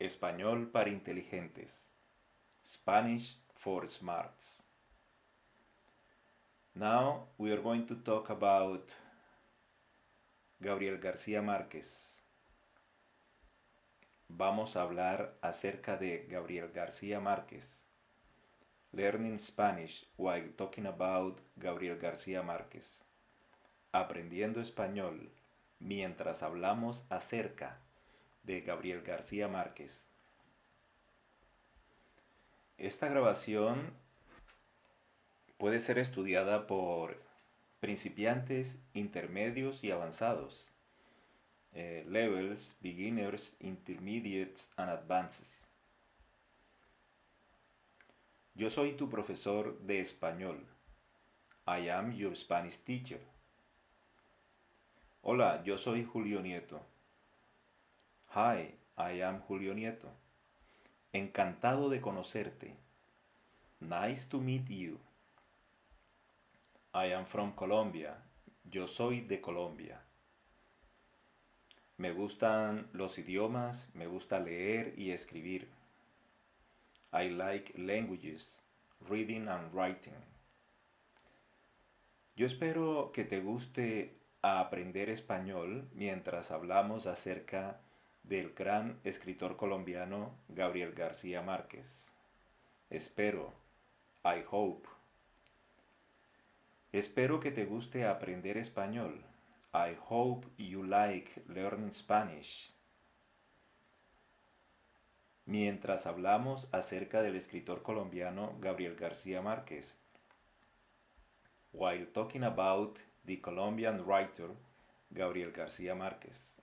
Español para inteligentes. Spanish for smarts. Now we are going to talk about Gabriel García Márquez. Vamos a hablar acerca de Gabriel García Márquez. Learning Spanish while talking about Gabriel García Márquez. Aprendiendo español mientras hablamos acerca de Gabriel García Márquez. Esta grabación puede ser estudiada por principiantes, intermedios y avanzados. Levels, beginners, intermediates and advances. Yo soy tu profesor de español. I am your Spanish teacher. Hola, yo soy Julio Nieto. Hi, I am Julio Nieto. Encantado de conocerte. Nice to meet you. I am from Colombia. Yo soy de Colombia. Me gustan los idiomas, me gusta leer y escribir. I like languages, reading and writing. Yo espero que te guste aprender español mientras hablamos acerca del gran escritor colombiano Gabriel García Márquez. Espero, I hope. Espero que te guste aprender español. I hope you like learning Spanish. Mientras hablamos acerca del escritor colombiano Gabriel García Márquez. While talking about the Colombian writer Gabriel García Márquez.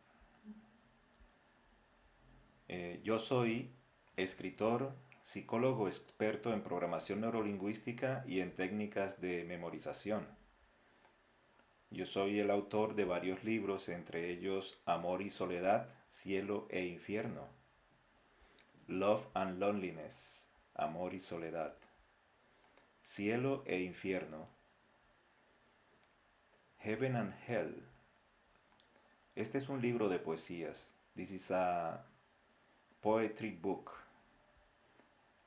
Yo soy escritor, psicólogo experto en programación neurolingüística y en técnicas de memorización. Yo soy el autor de varios libros, entre ellos Amor y Soledad, Cielo e Infierno. Love and Loneliness, Amor y Soledad. Cielo e Infierno. Heaven and Hell. Este es un libro de poesías. This is a poetry book.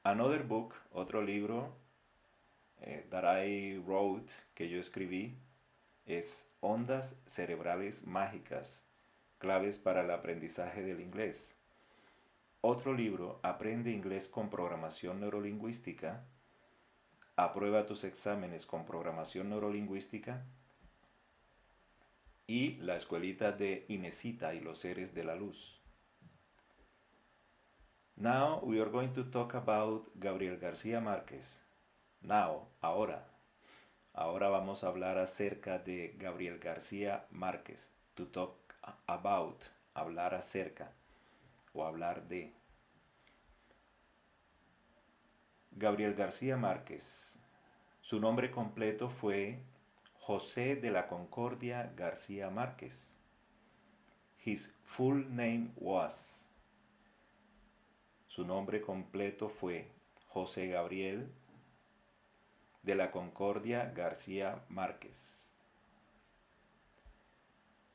Another book, otro libro that I wrote, que yo escribí, es Ondas Cerebrales Mágicas, claves para el aprendizaje del inglés. Otro libro, Aprende inglés con programación neurolingüística, aprueba tus exámenes con programación neurolingüística, y La Escuelita de Inesita y los Seres de la Luz. Now we are going to talk about Gabriel García Márquez. Now, ahora. Ahora vamos a hablar acerca de Gabriel García Márquez. To talk about, hablar acerca o hablar de. Gabriel García Márquez. Su nombre completo fue José de la Concordia García Márquez. His full name was. Su nombre completo fue José Gabriel de la Concordia García Márquez.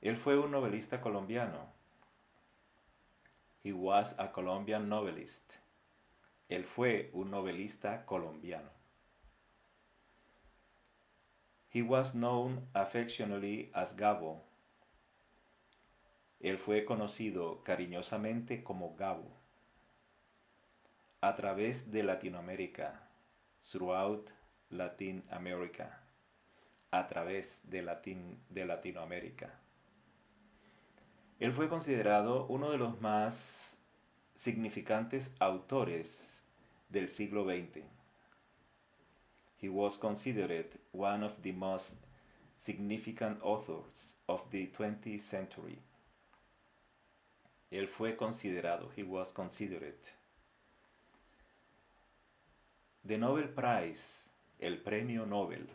Él fue un novelista colombiano. He was a Colombian novelist. Él fue un novelista colombiano. He was known affectionately as Gabo. Él fue conocido cariñosamente como Gabo. A través de Latinoamérica. Throughout Latin America. A través de Latinoamérica. Él fue considerado uno de los más significantes autores del siglo XX. He was considered one of the most significant authors of the 20th century. Él fue considerado, he was considered. The Nobel Prize, el premio Nobel,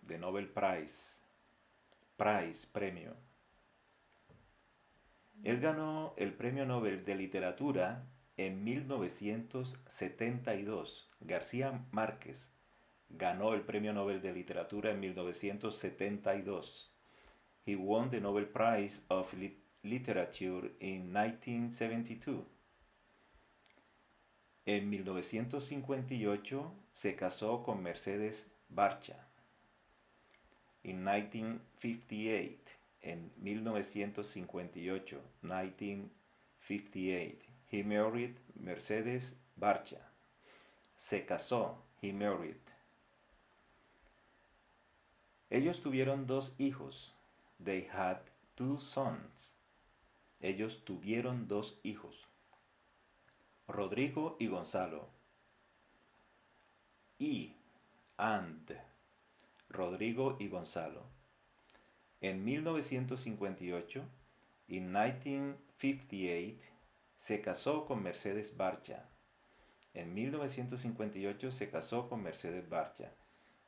the Nobel Prize, premio. Él ganó el premio Nobel de Literatura en 1972. García Márquez ganó el premio Nobel de Literatura en 1972. He won the Nobel Prize of Literature in 1972. En 1958 se casó con Mercedes Barcha. En 1958, en 1958, 1958, he married Mercedes Barcha. Se casó, he married. Ellos tuvieron dos hijos. They had two sons. Ellos tuvieron dos hijos. Rodrigo y Gonzalo. And. Rodrigo y Gonzalo. En 1958, en 1958, se casó con Mercedes Barcha. En 1958 se casó con Mercedes Barcha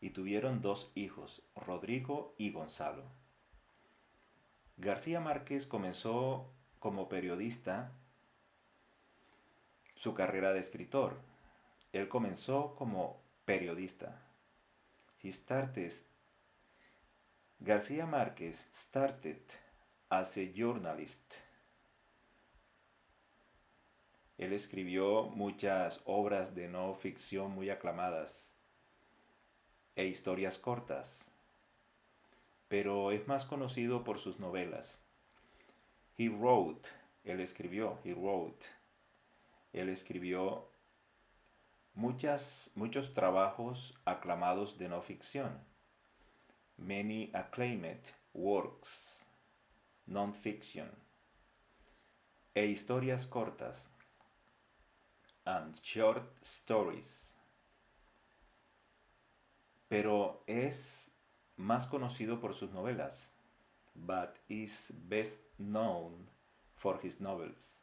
y tuvieron dos hijos, Rodrigo y Gonzalo. García Márquez comenzó como periodista su carrera de escritor. Él comenzó como periodista. García Márquez started as a journalist. Él escribió muchas obras de no ficción muy aclamadas e historias cortas, pero es más conocido por sus novelas. He wrote muchos trabajos aclamados de no ficción. Many acclaimed works, non-fiction, e historias cortas, and short stories. Pero es más conocido por sus novelas, but is best known for his novels.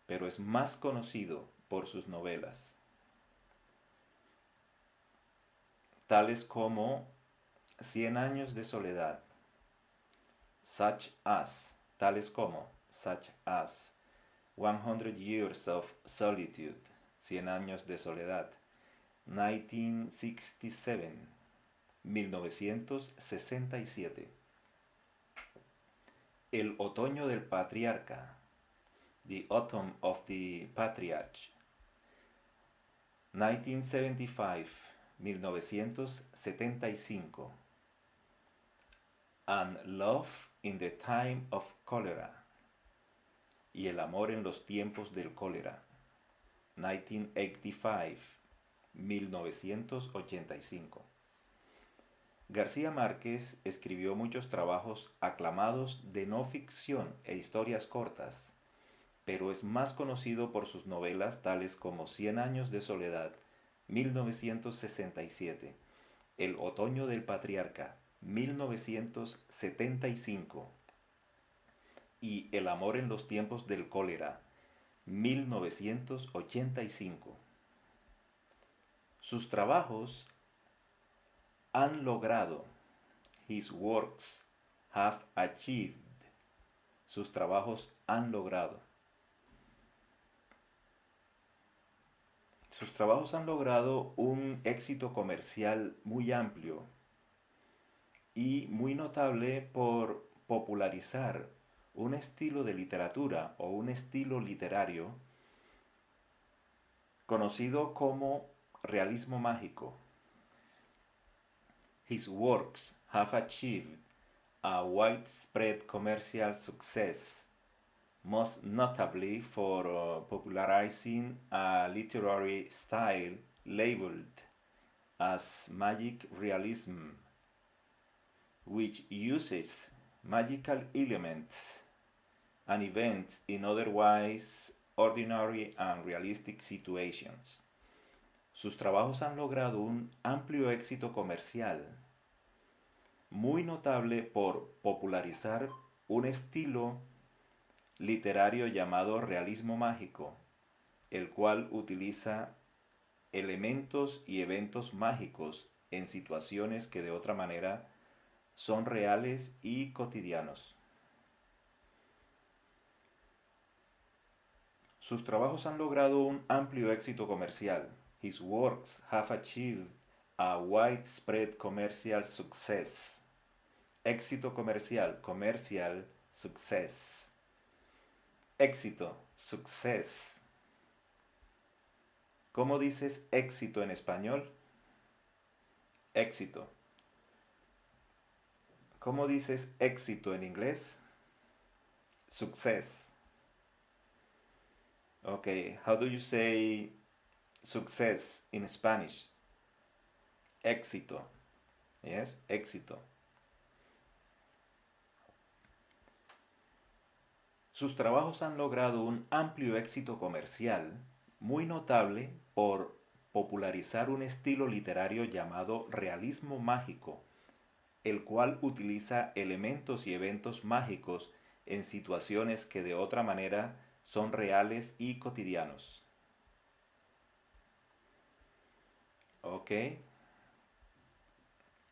Pero es más conocido por sus novelas, tales como 100 años de soledad, tales como 100 Years of Solitude, 100 años de soledad, 1967, El otoño del patriarca, The Autumn of the Patriarch, 1975, And Love in the Time of Cholera, y El amor en los tiempos del cólera, 1985. García Márquez escribió muchos trabajos aclamados de no ficción e historias cortas, pero es más conocido por sus novelas tales como 100 años de soledad, 1967, El otoño del patriarca, 1975, y El amor en los tiempos del cólera, 1985. Sus trabajos han logrado, his works have achieved, sus trabajos han logrado. Sus trabajos han logrado un éxito comercial muy amplio y muy notable por popularizar un estilo de literatura o un estilo literario conocido como realismo mágico. His works have achieved a widespread commercial success, most notably for popularizing a literary style labeled as magic realism, which uses magical elements and events in otherwise ordinary and realistic situations. Sus trabajos han logrado un amplio éxito comercial, muy notable por popularizar un estilo literario llamado realismo mágico, el cual utiliza elementos y eventos mágicos en situaciones que de otra manera son reales y cotidianos. Sus trabajos han logrado un amplio éxito comercial. His works have achieved a widespread commercial success. Éxito comercial, success. Éxito, success. ¿Cómo dices éxito en español? Éxito. ¿Cómo dices éxito en inglés? Success. Okay, how do you say success in Spanish? Éxito. Yes, éxito. Sus trabajos han logrado un amplio éxito comercial, muy notable por popularizar un estilo literario llamado realismo mágico, el cual utiliza elementos y eventos mágicos en situaciones que de otra manera son reales y cotidianos. ¿Ok?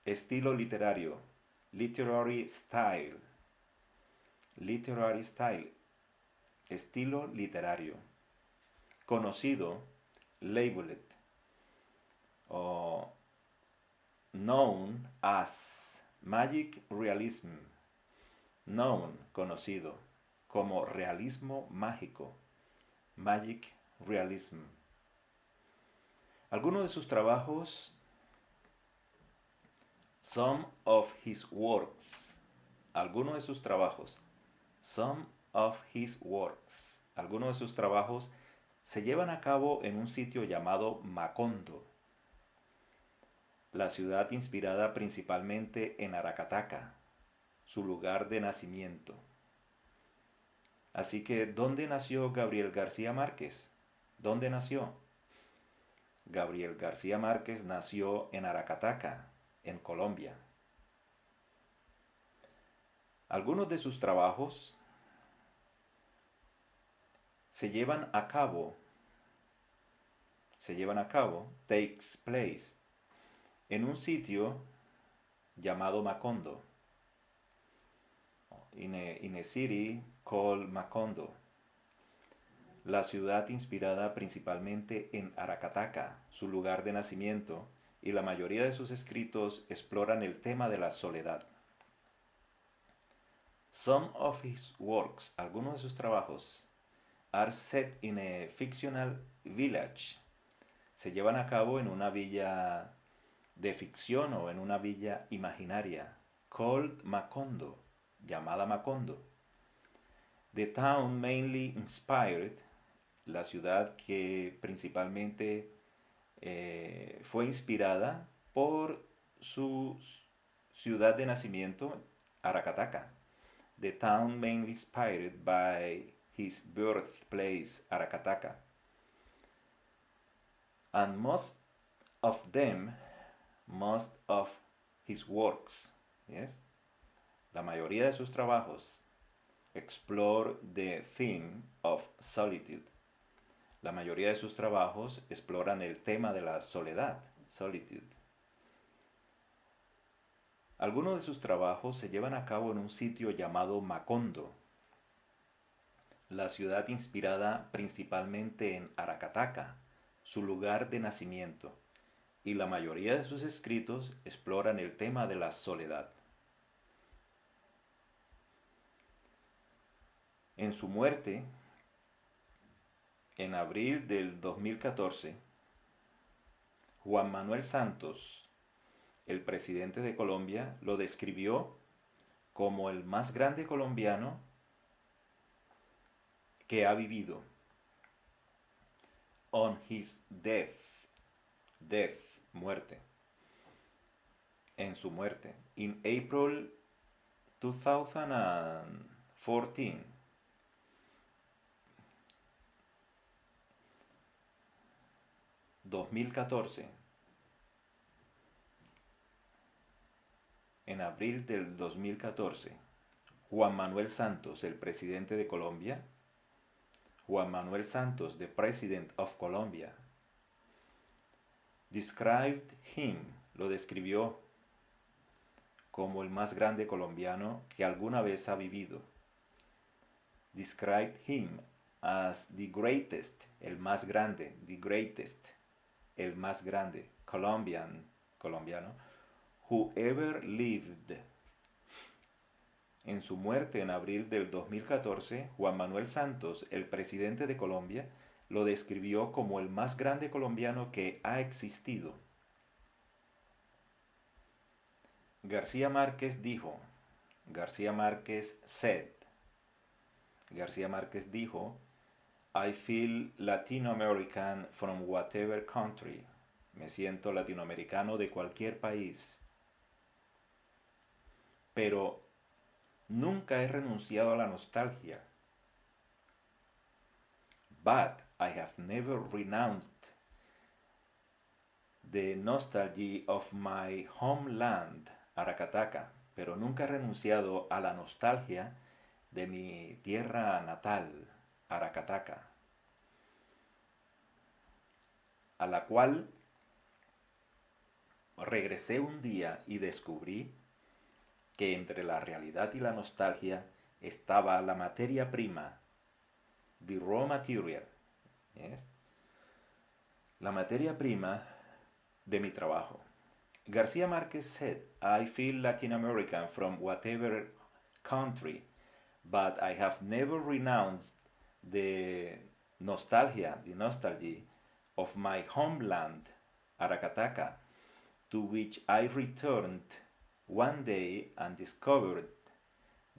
Estilo literario. Literary style. Literary style. Estilo literario. Conocido. Labeled. O known as magic realism. Known, conocido, como realismo mágico. Magic realism. Algunos de sus trabajos. Some of his works. Algunos de sus trabajos. Some of his works. Algunos de sus trabajos se llevan a cabo en un sitio llamado Macondo, la ciudad inspirada principalmente en Aracataca, su lugar de nacimiento. Así que, ¿dónde nació Gabriel García Márquez? ¿Dónde nació? Gabriel García Márquez nació en Aracataca, en Colombia. Algunos de sus trabajos se llevan a cabo, takes place, en un sitio llamado Macondo, in a city called Macondo, la ciudad inspirada principalmente en Aracataca, su lugar de nacimiento, y la mayoría de sus escritos exploran el tema de la soledad. Some of his works, algunos de sus trabajos, are set in a fictional village. Se llevan a cabo en una villa de ficción o en una villa imaginaria, called Macondo, llamada Macondo. The town mainly inspired, la ciudad que principalmente fue inspirada por su ciudad de nacimiento, Aracataca. The town mainly inspired by his birthplace, Aracataca. And most of his works, yes, la mayoría de sus trabajos, explore the theme of solitude. La mayoría de sus trabajos exploran el tema de la soledad, solitude. Algunos de sus trabajos se llevan a cabo en un sitio llamado Macondo, la ciudad inspirada principalmente en Aracataca, su lugar de nacimiento, y la mayoría de sus escritos exploran el tema de la soledad. En su muerte, en abril del 2014, Juan Manuel Santos, el presidente de Colombia, lo describió como el más grande colombiano que ha vivido. On his death, muerte, en su muerte, in April 2014, 2014, en abril del 2014, Juan Manuel Santos, el presidente de Colombia, Juan Manuel Santos, the President of Colombia, described him, lo describió como el más grande colombiano que alguna vez ha vivido. Described him as the greatest, el más grande, the greatest, el más grande, colombiano, who ever lived. En su muerte en abril del 2014, Juan Manuel Santos, el presidente de Colombia, lo describió como el más grande colombiano que ha existido. García Márquez dijo, García Márquez said, García Márquez dijo, I feel Latino American from whatever country. Me siento latinoamericano de cualquier país. Pero nunca he renunciado a la nostalgia. But I have never renounced the nostalgia of my homeland, Aracataca. Pero nunca he renunciado a la nostalgia de mi tierra natal, Aracataca, a la cual regresé un día y descubrí que entre la realidad y la nostalgia estaba la materia prima, the raw material, ¿yes? La materia prima de mi trabajo. García Márquez said, I feel Latin American from whatever country, but I have never renounced the nostalgia of my homeland, Aracataca, to which I returned one day and discovered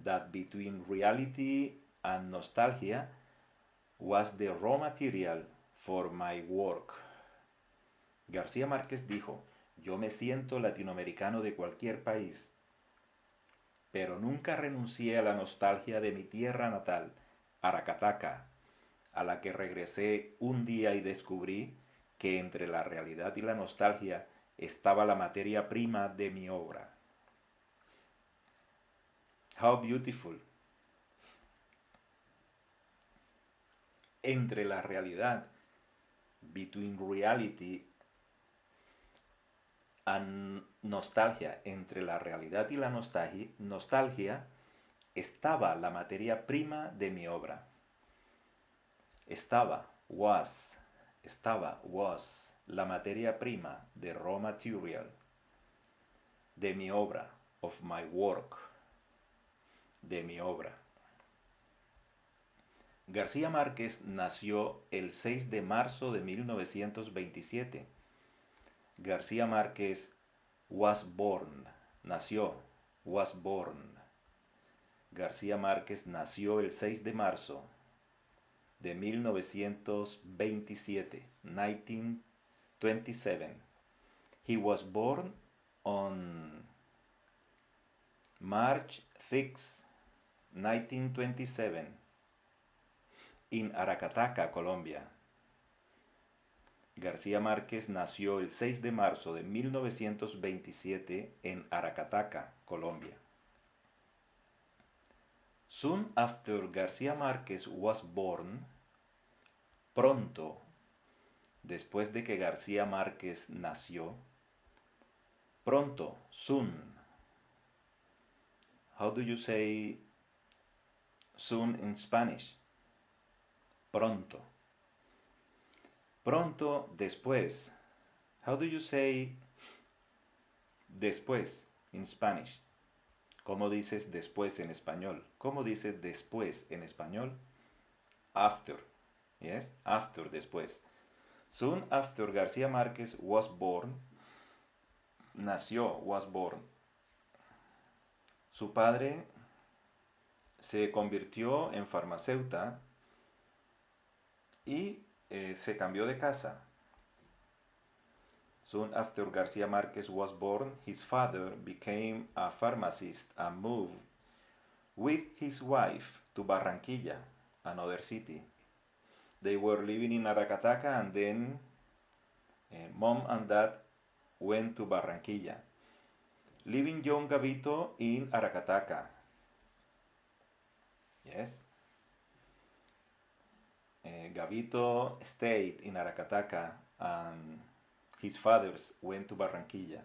that between reality and nostalgia was the raw material for my work. García Márquez dijo, yo me siento latinoamericano de cualquier país, pero nunca renuncié a la nostalgia de mi tierra natal, Aracataca, a la que regresé un día y descubrí que entre la realidad y la nostalgia estaba la materia prima de mi obra. How beautiful. Entre la realidad, between reality and nostalgia, entre la realidad y la nostalgia, estaba la materia prima de mi obra. Estaba, was, la materia prima, de raw material, de mi obra, of my work, de mi obra. García Márquez nació el 6 de marzo de 1927. García Márquez was born, nació, was born. García Márquez nació el 6 de marzo de 1927, 1927. He was born on March 6, 1927, in Aracataca, Colombia. García Márquez nació el 6 de marzo de 1927 en Aracataca, Colombia. Soon after García Márquez was born, pronto después de que García Márquez nació, pronto, soon. How do you say soon in Spanish? Pronto. Pronto, después. How do you say después in Spanish? ¿Cómo dices después en español? ¿Cómo dices después en español? After. Yes? After, después. Soon after García Márquez was born, nació, was born, su padre se convirtió en farmacéutico y se cambió de casa. Soon after García Márquez was born, his father became a pharmacist and moved with his wife to Barranquilla, another city. They were living in Aracataca and then mom and dad went to Barranquilla, leaving young Gavito in Aracataca. Yes. Gavito stayed in Aracataca and his fathers went to Barranquilla.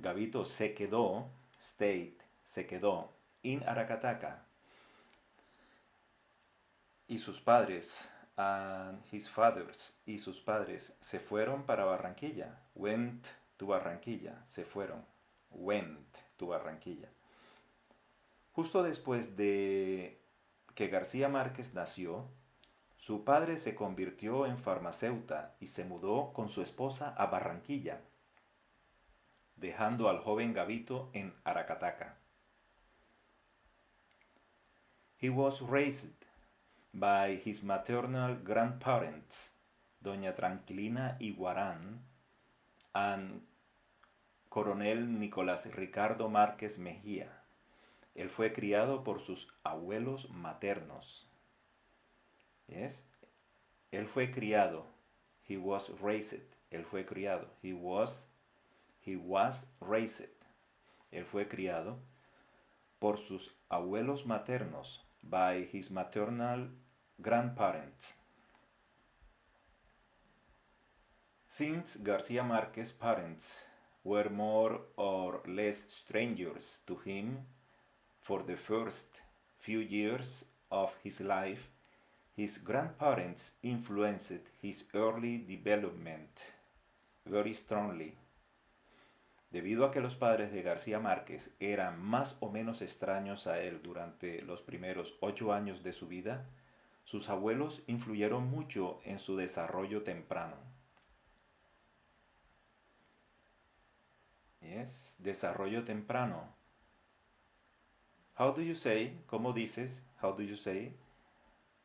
Gavito se quedó, stayed, se quedó in Aracataca. Y sus padres, and his fathers, y sus padres se fueron para Barranquilla. Went to Barranquilla, se fueron. Went to Barranquilla. Justo después de que García Márquez nació, Su padre se convirtió en farmacéuta y se mudó con su esposa a Barranquilla, dejando al joven Gavito en Aracataca. He was raised by his maternal grandparents, Doña Tranquilina Iguarán and Coronel Nicolás Ricardo Márquez Mejía. Él fue criado por sus abuelos maternos. Yes? Él fue criado. He was raised. Él fue criado. He was raised. Él fue criado por sus abuelos maternos, by his maternal grandparents. Since García Márquez's parents were more or less strangers to him for the first few years of his life, his grandparents influenced his early development very strongly. Debido a que los padres de García Márquez eran más o menos extraños a él durante los primeros 8 años de su vida, sus abuelos influyeron mucho en su desarrollo temprano. Yes, desarrollo temprano. How do you say? ¿Cómo dices? How do you say?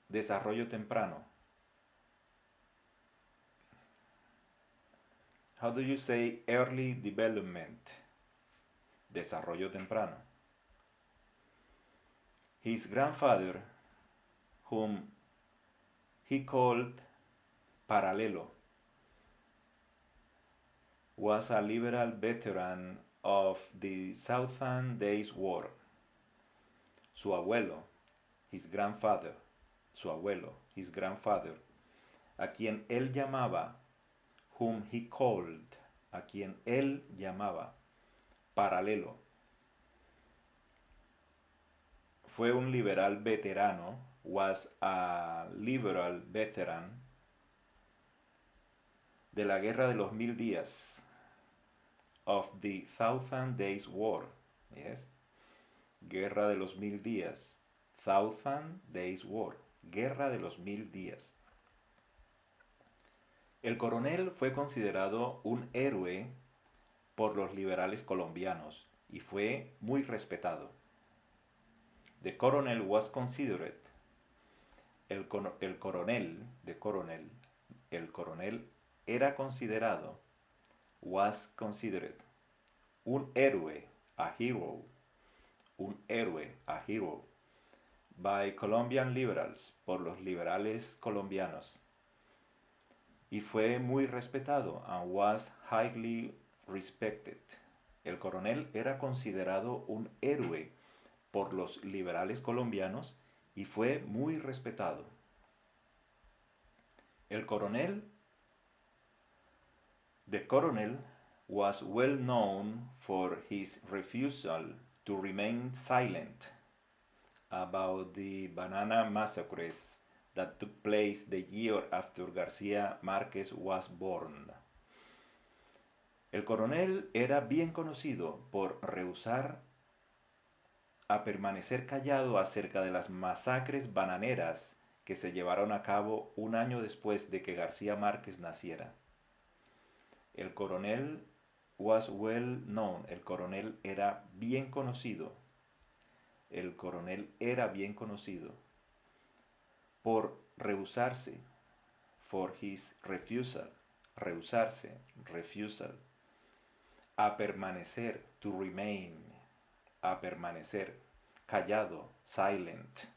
Desarrollo temprano. How do you say early development? Desarrollo temprano. His grandfather, whom he called Paralelo, was a liberal veteran of the Southern Days War. Su abuelo, his grandfather, a quien él llamaba, whom he called, a quien él llamaba, Paralelo, fue un liberal veterano, was a liberal veteran, de la Guerra de los 1000 Días, of the Thousand Days War, yes, Guerra de los 1000 Días, Thousand Days War, Guerra de los 1000 Días. El coronel fue considerado un héroe por los liberales colombianos y fue muy respetado. The colonel was considered. El coronel era considerado, was considered, un héroe, a hero, by Colombian liberals, por los liberales colombianos. Y fue muy respetado, and was highly respected. El coronel era considerado un héroe por los liberales colombianos y fue muy respetado. The colonel was well known for his refusal to remain silent about the banana massacres that took place the year after García Márquez was born. El coronel era bien conocido por rehusar a permanecer callado acerca de las masacres bananeras que se llevaron a cabo un año después de que García Márquez naciera. El coronel was well known, el coronel era bien conocido. El coronel era bien conocido por rehusarse, for his refusal, rehusarse, refusal, a permanecer, to remain, a permanecer, callado, silent,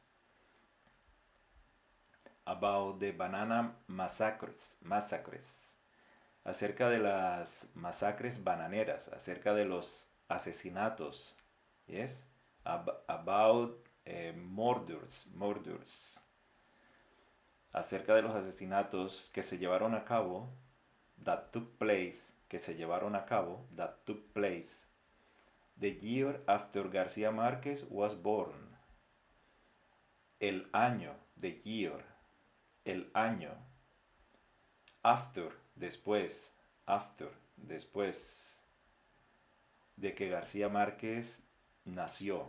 about the banana massacres, acerca de las masacres bananeras, acerca de los asesinatos, yes, about murders, acerca de los asesinatos que se llevaron a cabo, that took place, the year after García Márquez was born, el año, the year, el año, after, después de que García Márquez nació,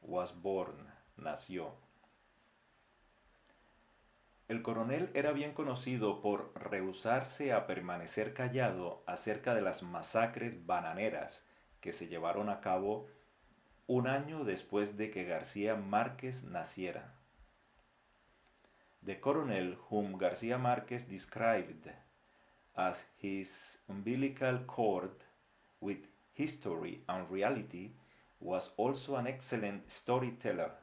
was born, nació. El coronel era bien conocido por rehusarse a permanecer callado acerca de las masacres bananeras que se llevaron a cabo un año después de que García Márquez naciera. The colonel whom García Márquez described as his umbilical cord with history and reality was also an excellent storyteller.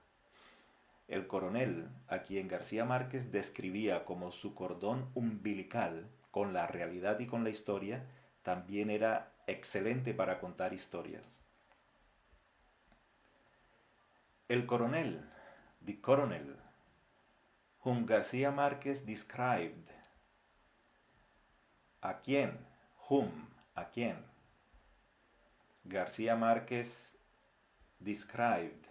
El coronel, a quien García Márquez describía como su cordón umbilical con la realidad y con la historia, también era excelente para contar historias. El coronel, the colonel, whom García Márquez described. ¿A quién? Whom, ¿a quién? García Márquez described,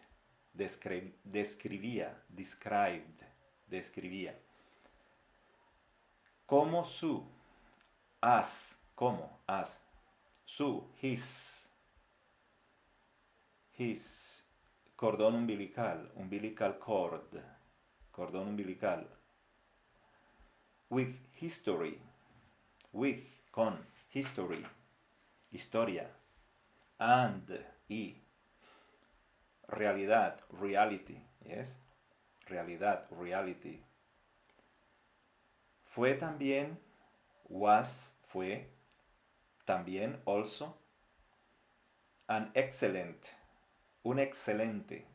describía, describía. Como su, as, como, as. Su, his, cordón umbilical, umbilical cord, cordón umbilical. With history, with, con, history, historia. And, y. Realidad, reality, yes. Realidad, reality. Fue también, was, fue, también, also. An excellent, un excelente.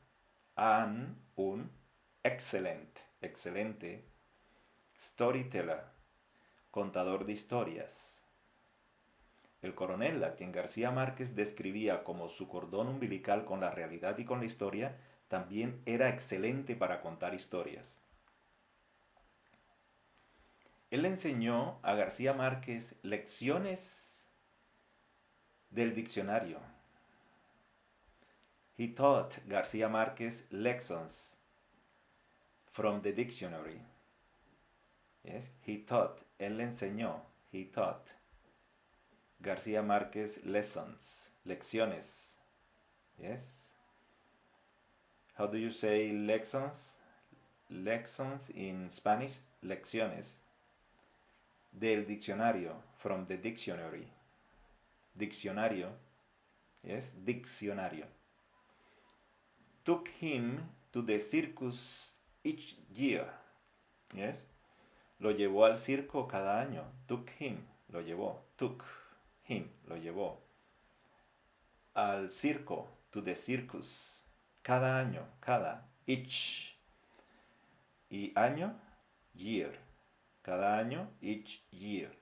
Un, excellent, excelente. Storyteller, contador de historias. El coronel, a quien García Márquez describía como su cordón umbilical con la realidad y con la historia, también era excelente para contar historias. Él le enseñó a García Márquez lecciones del diccionario. He taught García Márquez lessons from the dictionary. Yes, he taught, él le enseñó, he taught. García Márquez lessons, lecciones. Yes. How do you say lessons? Lessons in Spanish, lecciones. Del diccionario, from the dictionary. Diccionario, yes, diccionario. Took him to the circus each year. Yes. Lo llevó al circo cada año. Took him, lo llevó. Took him, lo llevó. Al circo, to the circus. Cada año, cada. Each. Y año, year. Cada año, each year.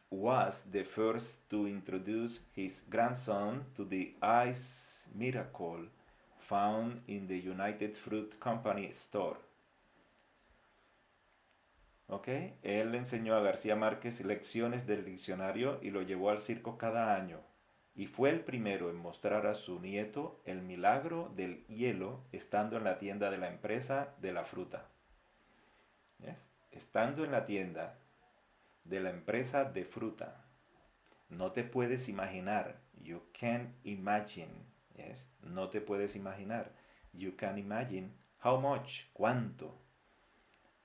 Was the first to introduce his grandson to the ice miracle found in the United Fruit Company store. ¿Ok? Él le enseñó a García Márquez lecciones del diccionario y lo llevó al circo cada año. Y fue el primero en mostrar a su nieto el milagro del hielo estando en la tienda de la empresa de la fruta. ¿Yes? Estando en la tienda de la empresa de fruta. No te puedes imaginar. You can't imagine. Yes? No te puedes imaginar. You can imagine. How much? ¿Cuánto?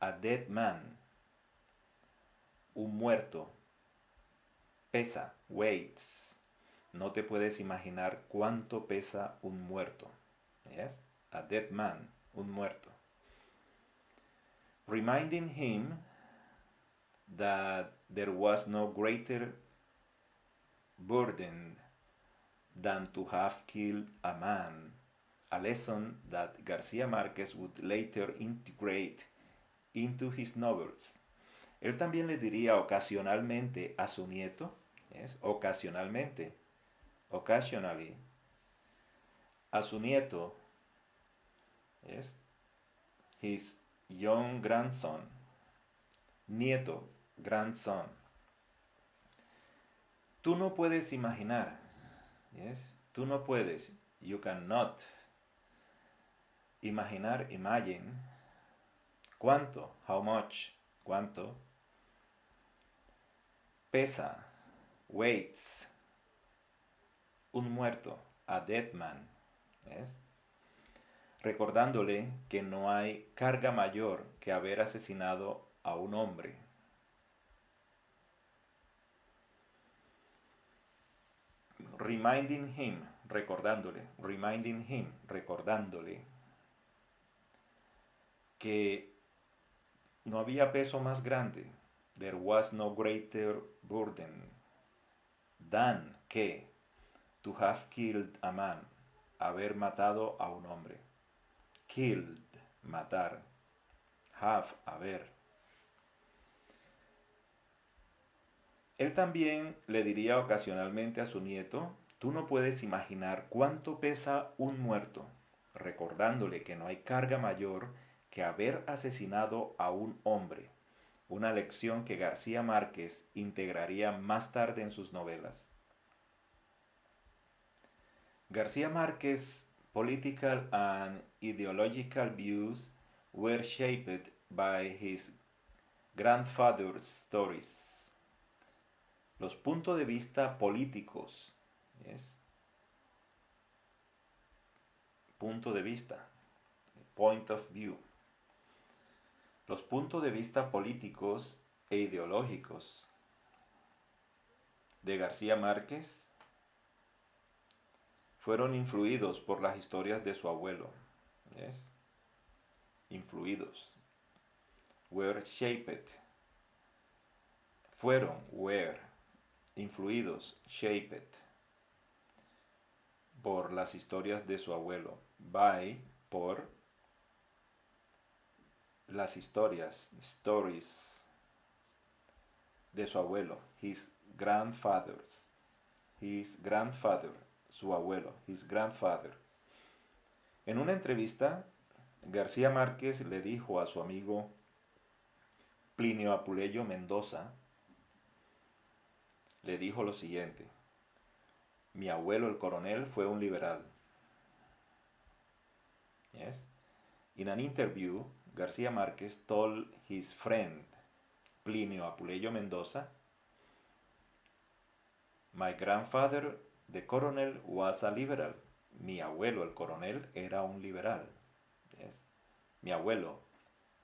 A dead man. Un muerto. Pesa. Weights. No te puedes imaginar cuánto pesa un muerto. Yes? A dead man. Un muerto. Reminding him that there was no greater burden than to have killed a man, a lesson that García Márquez would later integrate into his novels. Él también le diría ocasionalmente a su nieto, ¿es? Ocasionalmente, occasionally, a su nieto, ¿es? His young grandson, nieto, grandson. Tú no puedes imaginar, ¿yes? Tú no puedes, you cannot imaginar, imagine, cuánto, how much, cuánto, pesa, weights, un muerto, a dead man, ¿yes? recordándole que no hay carga mayor que haber asesinado a un hombre. Reminding him, recordándole que no había peso más grande, there was no greater burden than que to have killed a man, haber matado a un hombre. Killed, matar. Have, haber. Él también le diría ocasionalmente a su nieto, tú no puedes imaginar cuánto pesa un muerto, recordándole que no hay carga mayor que haber asesinado a un hombre, una lección que García Márquez integraría más tarde en sus novelas. García Márquez's political and ideological views were shaped by his grandfather's stories. Los puntos de vista políticos, ¿yes? Punto de vista, point of view. Los puntos de vista políticos e ideológicos de García Márquez fueron influidos por las historias de su abuelo. ¿Yes? Influidos. Were shaped. Fueron, were, influidos, shaped, por las historias de su abuelo. By, por las historias, stories de su abuelo. His grandfather, su abuelo, his grandfather. En una entrevista, García Márquez le dijo a su amigo Plinio Apuleyo Mendoza, le dijo lo siguiente: mi abuelo el coronel fue un liberal. Yes? In an interview, García Márquez told his friend Plinio Apuleyo Mendoza, my grandfather, the colonel, was a liberal. Mi abuelo el coronel era un liberal. Yes? Mi abuelo,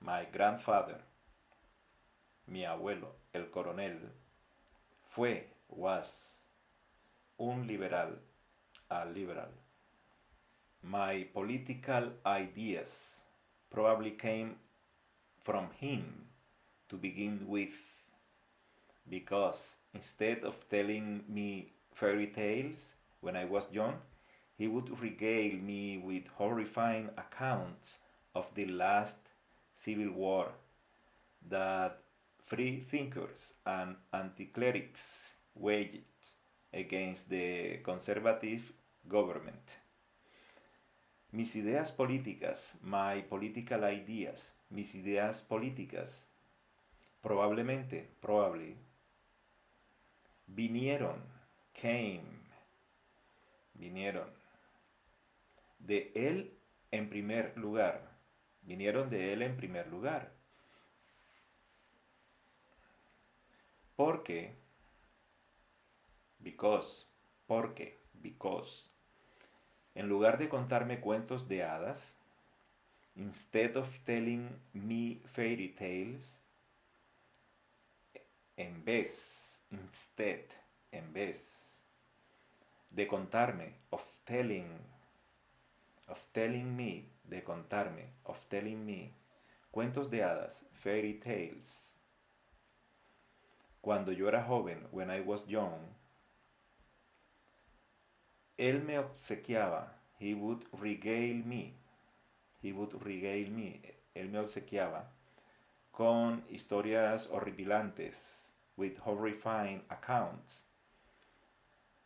my grandfather, mi abuelo el coronel, fue, was, un liberal, a liberal. My political ideas probably came from him to begin with, because instead of telling me fairy tales when I was young, he would regale me with horrifying accounts of the last civil war that free thinkers and anti-clerics waged against the conservative government. Mis ideas políticas, my political ideas, mis ideas políticas, probably, vinieron, vinieron de él en primer lugar, porque, because, en lugar de contarme cuentos de hadas, instead of telling me fairy tales, en vez de contarme, of telling me, cuentos de hadas, fairy tales. Cuando yo era joven, when I was young, él me obsequiaba, he would regale me, él me obsequiaba con historias horripilantes, with horrifying accounts,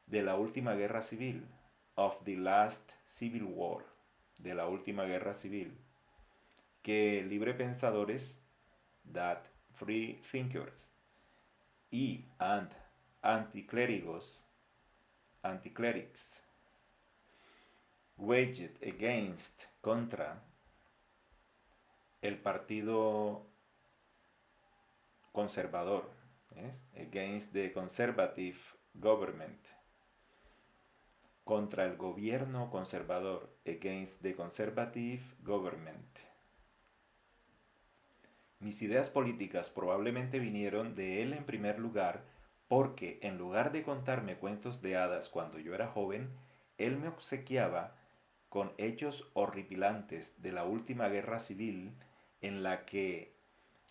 de la última guerra civil, of the last civil war, de la última guerra civil, que librepensadores, that free thinkers, and anticlerics, waged against, contra, el partido conservador, yes? Against the conservative government, contra el gobierno conservador, against the conservative government. Mis ideas políticas probablemente vinieron de él en primer lugar porque en lugar de contarme cuentos de hadas cuando yo era joven, él me obsequiaba con hechos horripilantes de la última guerra civil en la que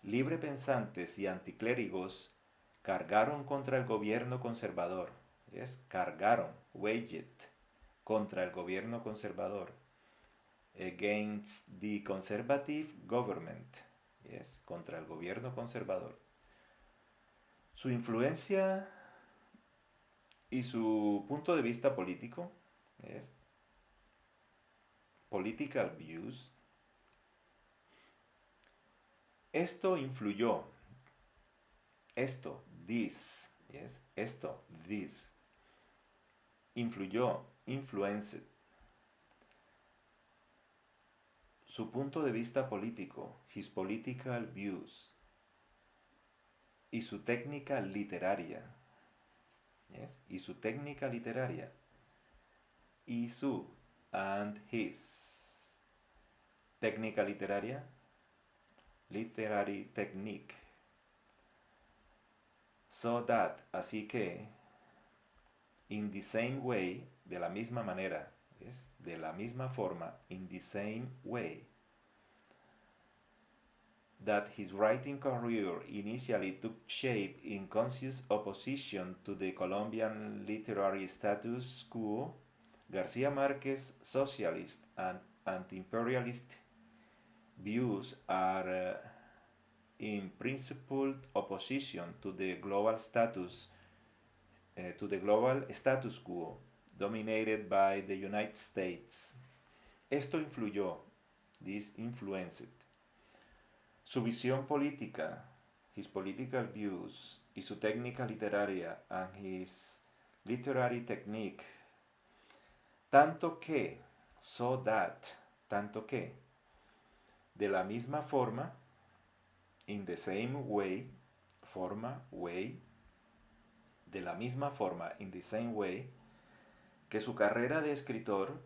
librepensantes y anticlérigos cargaron contra el gobierno conservador. ¿Yes? Cargaron, waged, contra el gobierno conservador. Against the conservative government. Yes? Contra el gobierno conservador. Su influencia y su punto de vista político, yes? Political views. Esto influyó. Esto, this, yes? Esto, this. Influyó, influenced. Su punto de vista político, his political views. Y su técnica literaria. Yes? Y su técnica literaria. Y su, and his. Técnica literaria. Literary technique. So that, así que, in the same way, de la misma manera, ¿yes? De la misma forma, in the same way, that his writing career initially took shape in conscious opposition to the Colombian literary status quo, García Márquez's socialist and anti-imperialist views are in principled opposition to the global status quo dominated by the United States. Esto influyó, this influenced, su visión política, his political views, y su técnica literaria, and his literary technique, tanto que, so that, tanto que, de la misma forma, in the same way, forma, way, de la misma forma, in the same way, que su carrera de escritor,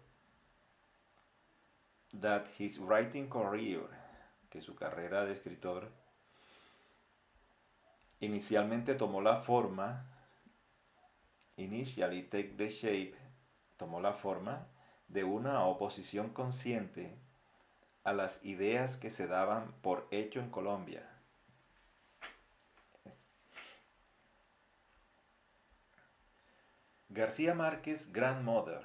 that his writing career, que su carrera de escritor inicialmente tomó la forma, initially take the shape, tomó la forma de una oposición consciente a las ideas que se daban por hecho en Colombia. García Márquez, grandmother.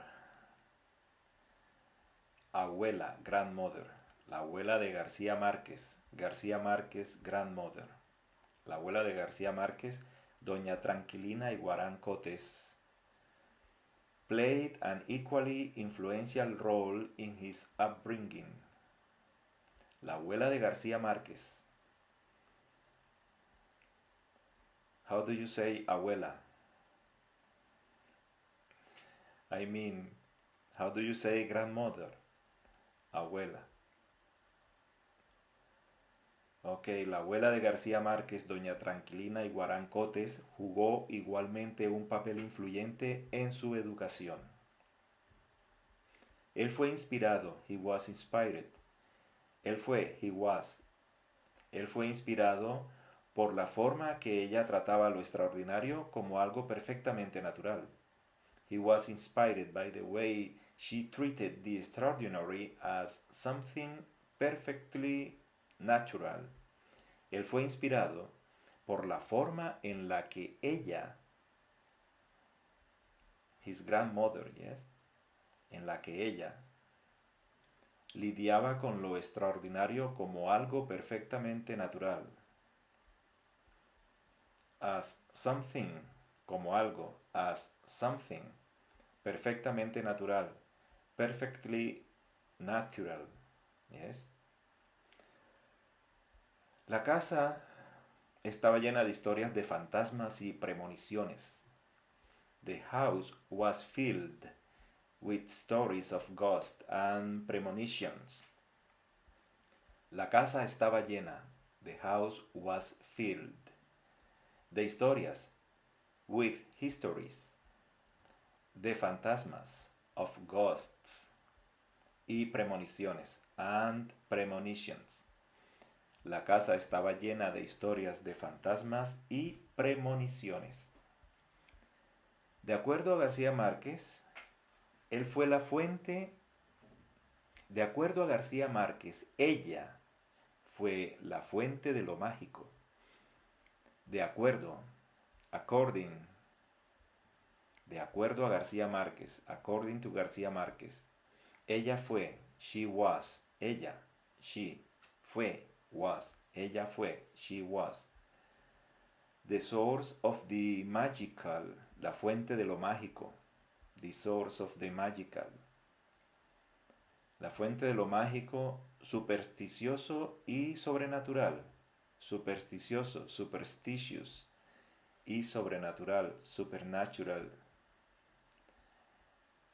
Abuela, grandmother. La abuela de García Márquez. García Márquez, grandmother. La abuela de García Márquez, doña Tranquilina Iguarán Cotes, played an equally influential role in his upbringing. La abuela de García Márquez. How do you say abuela? I mean, how do you say grandmother? Abuela. Ok, la abuela de García Márquez, doña Tranquilina Iguarán Cotes, jugó igualmente un papel influyente en su educación. Él fue inspirado, he was inspired. Él fue inspirado por la forma que ella trataba lo extraordinario como algo perfectamente natural. He was inspired by the way she treated the extraordinary as something perfectly natural. Él fue inspirado por la forma en la que ella, his grandmother, yes, en la que ella lidiaba con lo extraordinario como algo perfectamente natural. As something, como algo, as something, perfectamente natural, perfectly natural, yes. La casa estaba llena de historias de fantasmas y premoniciones. The house was filled with stories of ghosts and premonitions. La casa estaba llena. The house was filled. De historias. With histories. De fantasmas. of ghosts y premoniciones, and premonitions. La casa estaba llena de historias de fantasmas y premoniciones. De acuerdo a García Márquez, él fue la fuente. De acuerdo a García Márquez, ella fue la fuente de lo mágico. De acuerdo a García Márquez, according to García Márquez, ella fue, she was, ella, she, fue, was, ella fue, she was, the source of the magical, la fuente de lo mágico, the source of the magical, la fuente de lo mágico, supersticioso y sobrenatural, supersticioso, superstitious, y sobrenatural, supernatural.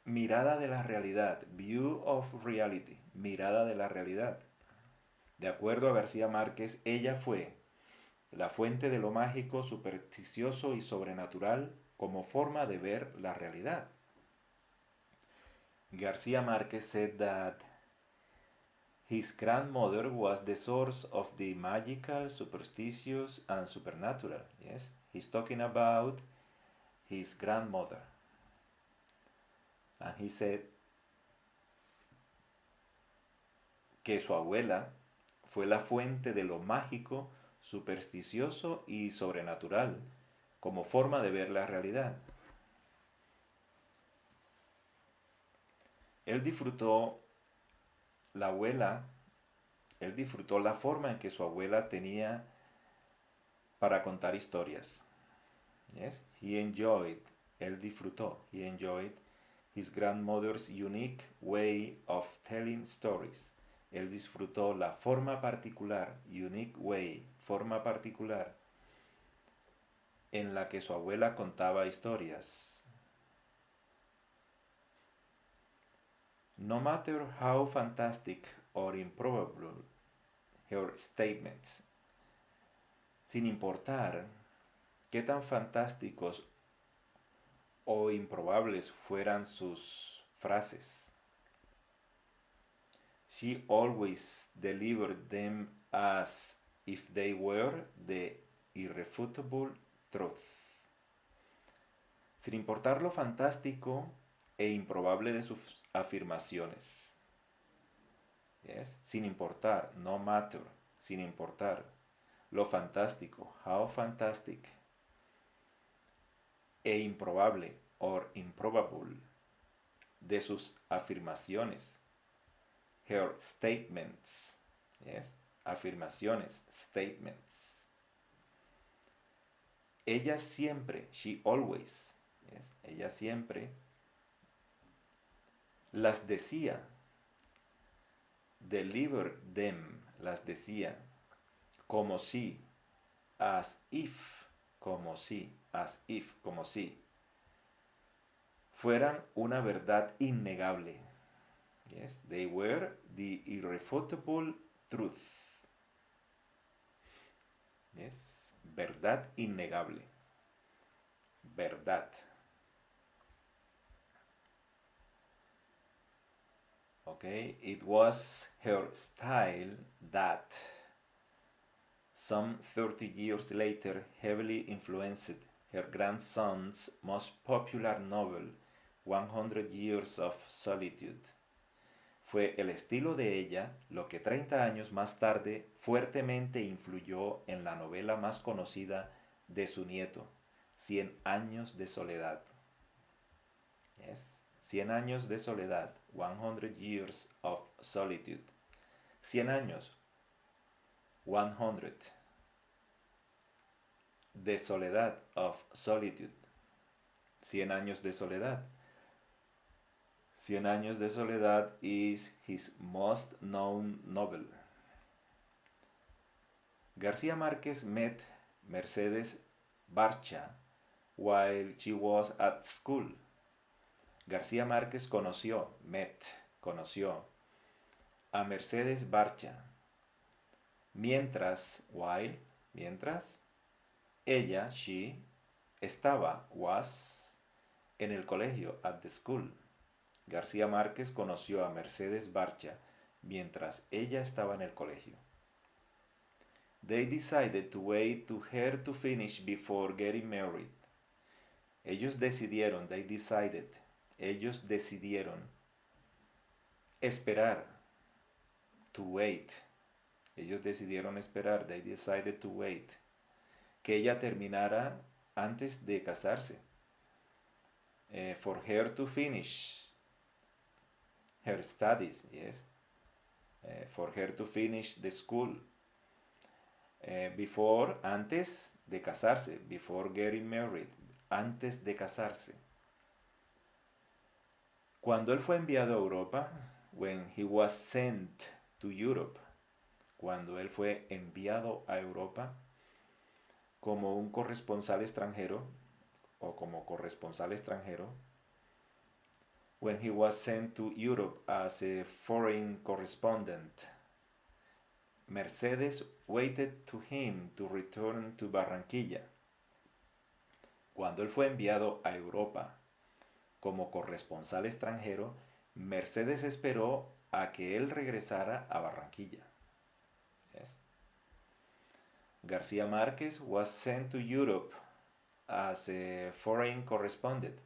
Mirada de la realidad, view of reality, mirada de la realidad. De acuerdo a García Márquez, ella fue la fuente de lo mágico, supersticioso y sobrenatural como forma de ver la realidad. García Márquez said that his grandmother was the source of the magical, superstitious, and supernatural. Yes, he's talking about his grandmother. And he said que su abuela fue la fuente de lo mágico, supersticioso y sobrenatural, como forma de ver la realidad. Él disfrutó la forma en que su abuela tenía para contar historias. Yes, él disfrutó, he enjoyed his grandmother's unique way of telling stories. Él disfrutó la forma particular, unique way, forma particular, en la que su abuela contaba historias. No matter how fantastic or improbable her statements, sin importar qué tan fantásticos o improbables fueran sus frases, she always delivered them as if they were the irrefutable truth. Sin importar lo fantástico e improbable de sus afirmaciones. Yes? Sin importar, no matter, sin importar lo fantástico, how fantastic, e improbable, or improbable, de sus afirmaciones. Her statements, yes? Afirmaciones, statements. Ella siempre, she always, yes? Ella siempre las decía, deliver them, las decía, como si, as if, como si, as if, como si, fueran una verdad innegable. Yes, they were the irrefutable truth. Yes, verdad innegable. Verdad. Okay, it was her style that some 30 years later heavily influenced her grandson's most popular novel, 100 Years of Solitude. Fue el estilo de ella lo que 30 años más tarde fuertemente influyó en la novela más conocida de su nieto, 100 años de soledad. Yes. 100 años de soledad, 100 Years of Solitude. 100 años, 100, de soledad, of solitude. 100 años de soledad. 100 años de soledad is his most known novel. García Márquez met Mercedes Barcha while she was at school. García Márquez conoció a Mercedes Barcha mientras ella, she, estaba, was, en el colegio, at the school. García Márquez conoció a Mercedes Barcha mientras ella estaba en el colegio. They decided to wait to her to finish before getting married. Ellos decidieron esperar, to wait. Ellos decidieron esperar, they decided to wait, que ella terminara antes de casarse. For her to finish her studies, yes. For her to finish the school. Before, antes de casarse. Before getting married, antes de casarse. Cuando él fue enviado a Europa, when he was sent to Europe, cuando él fue enviado a Europa como un corresponsal extranjero o como corresponsal extranjero, when he was sent to Europe as a foreign correspondent, Mercedes waited to him to return to Barranquilla. Cuando él fue enviado a Europa como corresponsal extranjero, Mercedes esperó a que él regresara a Barranquilla. Yes. García Márquez was sent to Europe as a foreign correspondent.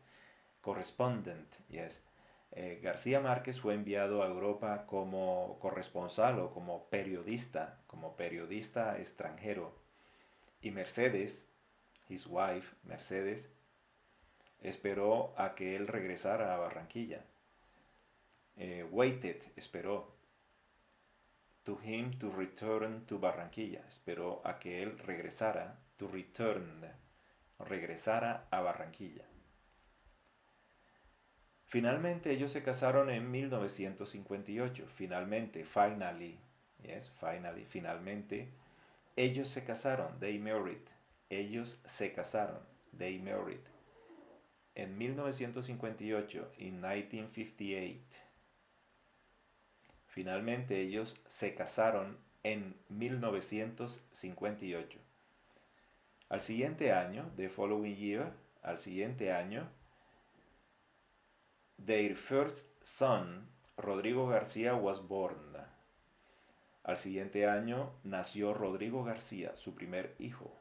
Yes. García Márquez fue enviado a Europa como corresponsal o como periodista extranjero. Y Mercedes, his wife, Mercedes, esperó a que él regresara a Barranquilla. Waited, esperó. To him to return to Barranquilla. Esperó a que él regresara, to return, regresara a Barranquilla. Finalmente ellos se casaron en 1958. Finally, yes, finalmente, ellos se casaron, they married. Ellos se casaron, they married. En 1958, in 1958. Finalmente ellos se casaron en 1958. Al siguiente año, the following year, al siguiente año, their first son, Rodrigo García, was born. Al siguiente año nació Rodrigo García, su primer hijo.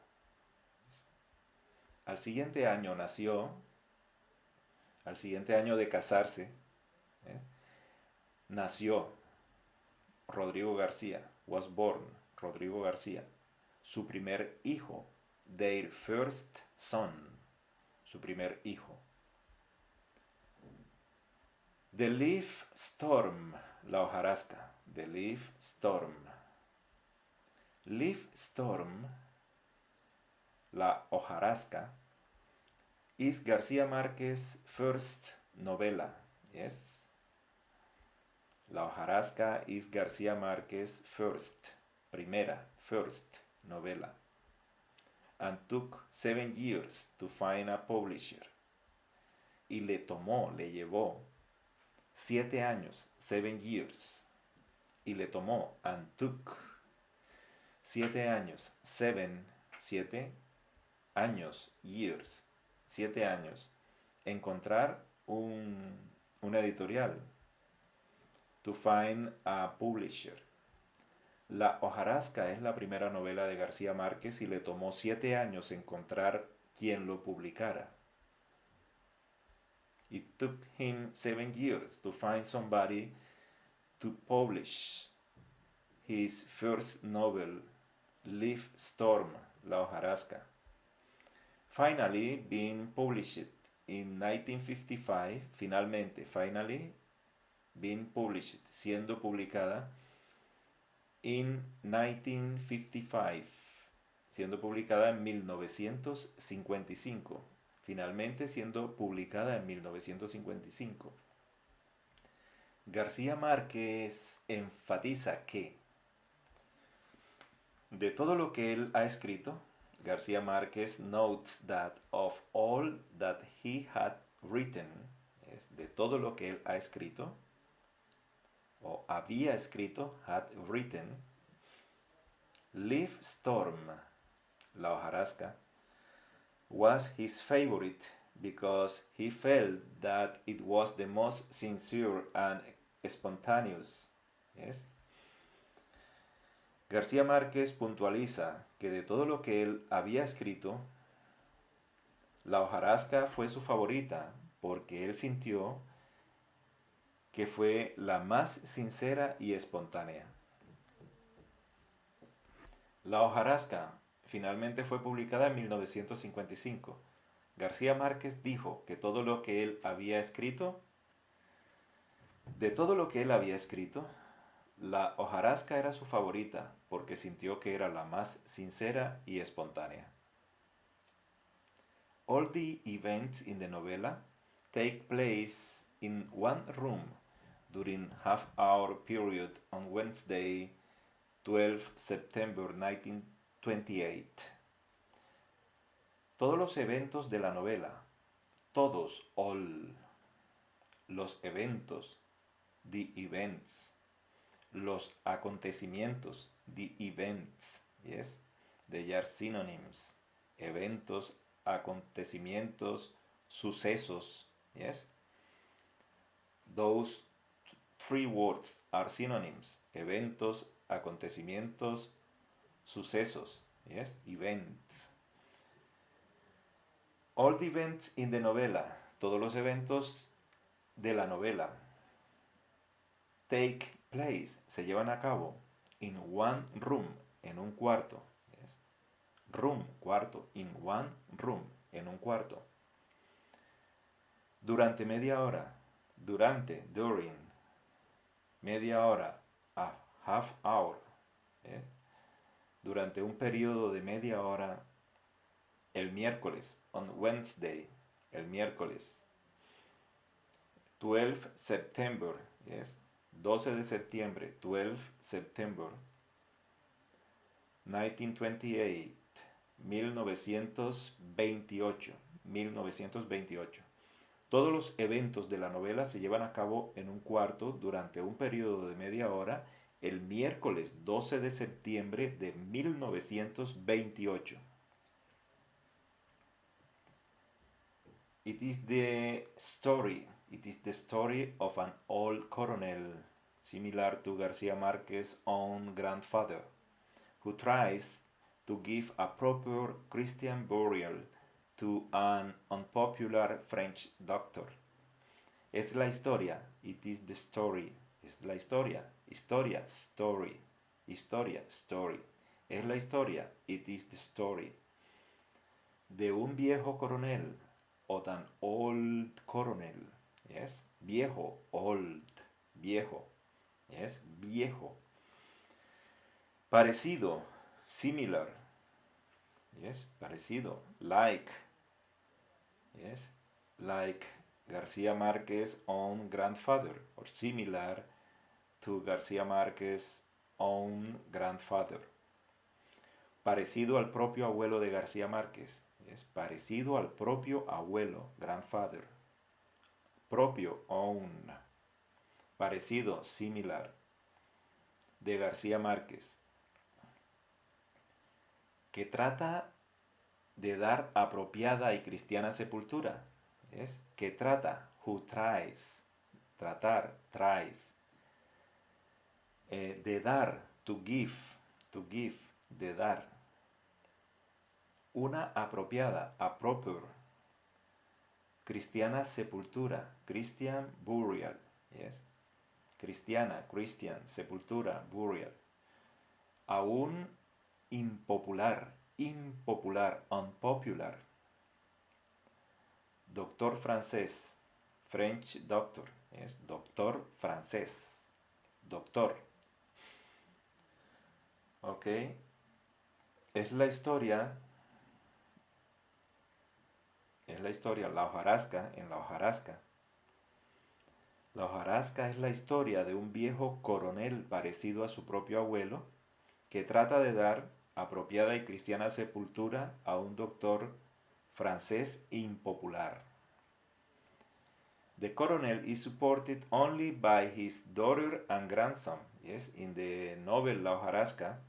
Al siguiente año de casarse, nació Rodrigo García, was born, Rodrigo García, su primer hijo, their first son, su primer hijo. The leaf storm, la hojarasca, the leaf storm. Leaf storm, la hojarasca, is García Márquez's first novela, yes. La hojarasca is García Márquez's first novela, and took 7 years to find a publisher. Y le llevó 7 años, 7 years, y le tomó, and took, 7 años, 7 años, years, 7 años, encontrar una editorial, to find a publisher. La hojarasca es la primera novela de García Márquez y le tomó 7 años encontrar quien lo publicara. It took him 7 years to find somebody to publish his first novel, Leaf Storm, La hojarasca. Finally being published in 1955, finally being published, siendo publicada in 1955, siendo publicada en 1955, finalmente siendo publicada en 1955. García Márquez enfatiza que de todo lo que él ha escrito, García Márquez notes that of all that he had written, de todo lo que él ha escrito, o había escrito, had written, Leaf Storm, la hojarasca, was his favorite, because he felt that it was the most sincere and spontaneous. Yes. García Márquez puntualiza que de todo lo que él había escrito, la hojarasca fue su favorita porque él sintió que fue la más sincera y espontánea. La hojarasca finalmente fue publicada en 1955. García Márquez dijo que todo lo que él había escrito, de todo lo que él había escrito, la hojarasca era su favorita porque sintió que era la más sincera y espontánea. All the events in the novella take place in one room during half-hour period on Wednesday, 12 September 1928. Todos los eventos de la novela, todos, all, los eventos, the events, los acontecimientos, the events, yes, they are synonyms, eventos, acontecimientos, sucesos, yes, those three words are synonyms, eventos, acontecimientos, sucesos, yes, events. All the events in the novela, todos los eventos de la novela, take place, se llevan a cabo, in one room, en un cuarto, yes. Room, cuarto, in one room, en un cuarto. Durante media hora, durante, during, media hora, a half hour, yes. Durante un periodo de media hora, el miércoles, on Wednesday, el miércoles. 12 September, yes, 12 de septiembre, 12 September, 1928, 1928, 1928. Todos los eventos de la novela se llevan a cabo en un cuarto durante un periodo de media hora el miércoles 12 de septiembre de 1928. It is the story of an old colonel, similar to García Márquez's own grandfather, who tries to give a proper Christian burial to an unpopular French doctor. Es la historia, it is the story, es la historia, historia, story, historia, story. Es la historia, it is the story, de un viejo coronel, o tan old coronel, yes, viejo, old, viejo, yes, viejo. Parecido, similar, yes, parecido, like, yes, like García Márquez's own grandfather, or similar to García Márquez's own grandfather. Parecido al propio abuelo de García Márquez, yes, parecido al propio abuelo, grandfather. Propio, own. Parecido, similar, de García Márquez, que trata de dar apropiada y cristiana sepultura, ¿yes? Que trata, who tries, tratar, tries, de dar, to give, de dar, una apropiada, a proper, cristiana sepultura, Christian burial, ¿yes? Cristiana, Christian, sepultura, burial, aún impopular, unpopular, doctor francés, French doctor, es doctor francés, doctor, ok, es la historia, la hojarasca, en la hojarasca. La hojarasca es la historia de un viejo coronel parecido a su propio abuelo que trata de dar apropiada y cristiana sepultura a un doctor francés impopular. The colonel is supported only by his daughter and grandson. Yes, in the novel La hojarasca,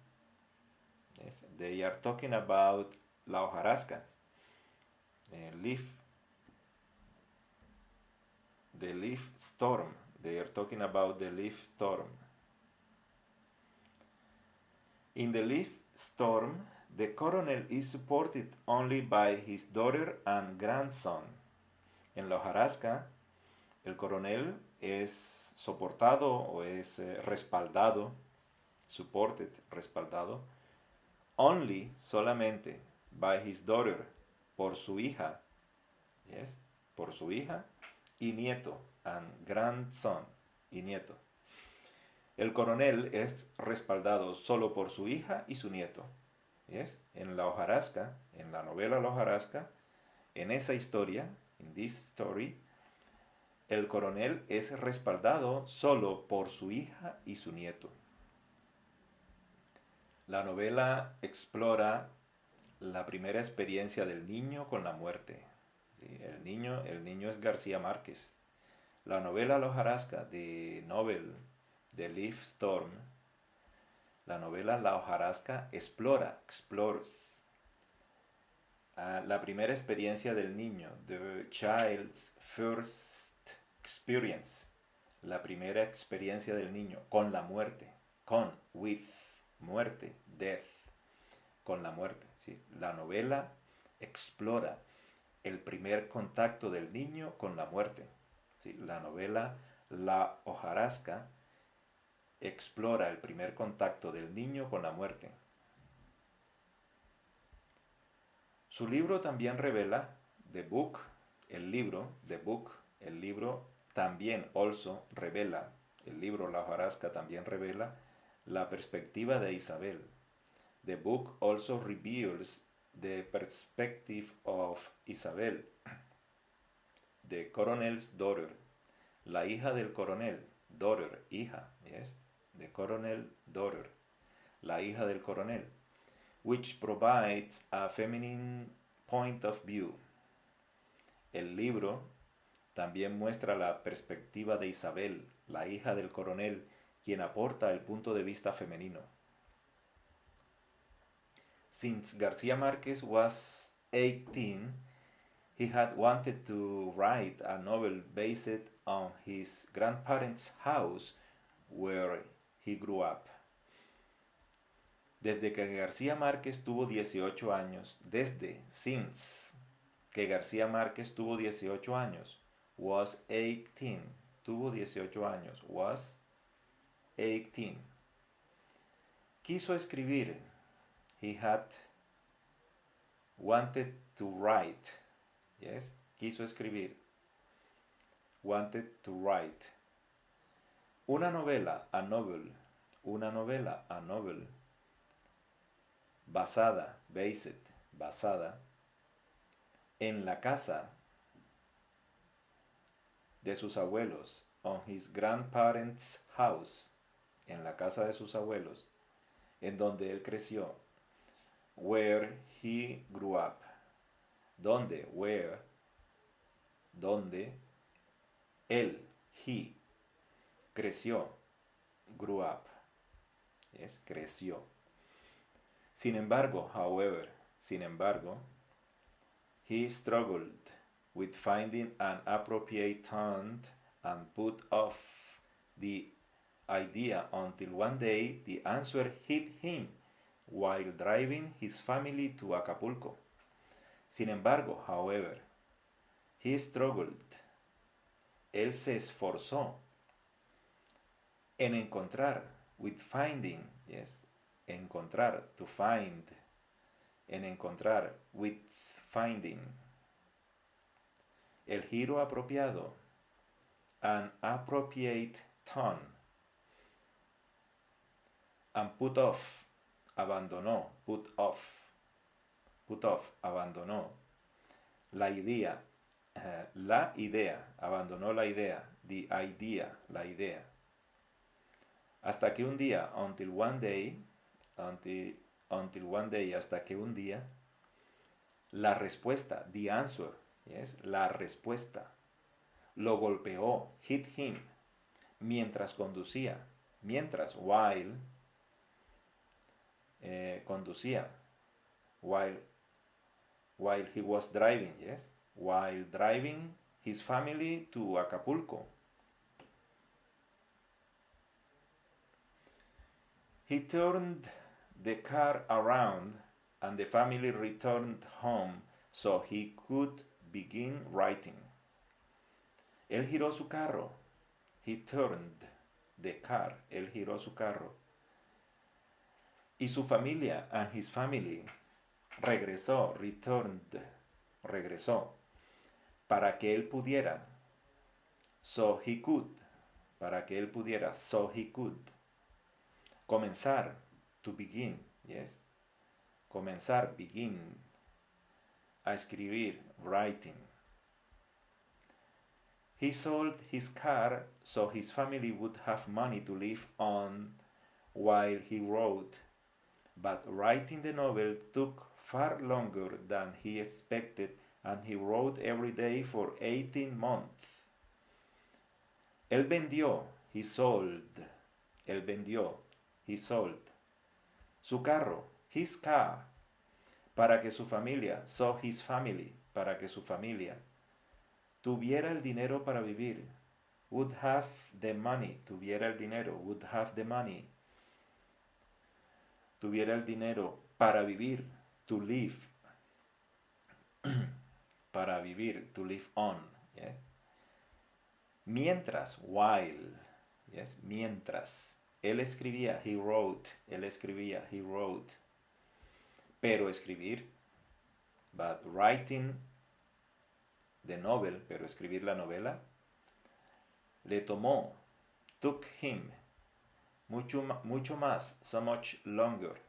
yes, they are talking about La hojarasca, leaf, the leaf storm. They are talking about the leaf storm. In the leaf storm, the colonel is supported only by his daughter and grandson. En la hojarasca, el coronel es soportado o es respaldado, supported, respaldado, only, solamente, by his daughter, por su hija, yes, por su hija y nieto, and grandson, y nieto. El coronel es respaldado solo por su hija y su nieto. ¿Yes? En la hojarasca, en la novela La hojarasca, en esa historia, in this story, el coronel es respaldado solo por su hija y su nieto. La novela explora la primera experiencia del niño con la muerte. ¿Sí? El niño es García Márquez. La novela La hojarasca, The Leaf Storm, la novela La hojarasca explores la primera experiencia del niño, the child's first experience, la primera experiencia del niño con la muerte, with, muerte, death, con la muerte. ¿Sí? La novela explora el primer contacto del niño con la muerte. ¿Sí? La novela La hojarasca explora el primer contacto del niño con la muerte. Su libro también revela, el libro también revela, el libro La hojarasca también revela la perspectiva de Isabel. The book also reveals the perspective of Isabel, the colonel's daughter, la hija del coronel, daughter, hija, yes, the colonel daughter, la hija del coronel, which provides a feminine point of view. El libro también muestra la perspectiva de Isabel, la hija del coronel, quien aporta el punto de vista femenino. Since García Márquez was 18, he had wanted to write a novel based on his grandparents' house where he grew up. Desde que García Márquez tuvo 18 años, since que García Márquez tuvo 18 años, was 18, tuvo 18 años, was 18. Quiso escribir, he had wanted to write, yes, quiso escribir, wanted to write. Una novela, a novel, una novela, a novel, basada en la casa de sus abuelos, on his grandparents' house, en la casa de sus abuelos, en donde él creció, where he grew up, donde él, he, creció, grew up, yes, creció. Sin embargo, he struggled with finding an appropriate tone and put off the idea until one day the answer hit him while driving his family to Acapulco. Sin embargo, however, he struggled. Él se esforzó en encontrar, with finding, yes, encontrar, to find, en encontrar, with finding, el giro apropiado, an appropriate tone, and put off, abandonó, put off, abandonó, la idea, abandonó la idea, the idea, la idea. Hasta que un día, until one day, hasta que un día, la respuesta, the answer, yes, la respuesta, lo golpeó, hit him, while, conducía, while he was driving, yes, while driving his family to Acapulco. He turned the car around and the family returned home so he could begin writing. Él giró su carro. He turned the car. Él giró su carro. Y su familia, and his family, regresó, returned, regresó, para que él pudiera, so he could, para que él pudiera, so he could, comenzar, to begin, yes, comenzar, begin, a escribir, writing. He sold his car so his family would have money to live on while he wrote, but writing the novel took far longer than he expected, and he wrote every day for 18 months. Él vendió, he sold, él vendió, he sold, su carro, his car, para que su familia, so his family, para que su familia, tuviera el dinero para vivir, would have the money, tuviera el dinero, would have the money, tuviera el dinero para vivir, to live, para vivir, to live on, yes? Mientras, while, yes? Mientras, él escribía, he wrote, él escribía, he wrote, pero escribir, but writing the novel, pero escribir la novela, le tomó, took him, mucho más, so much longer,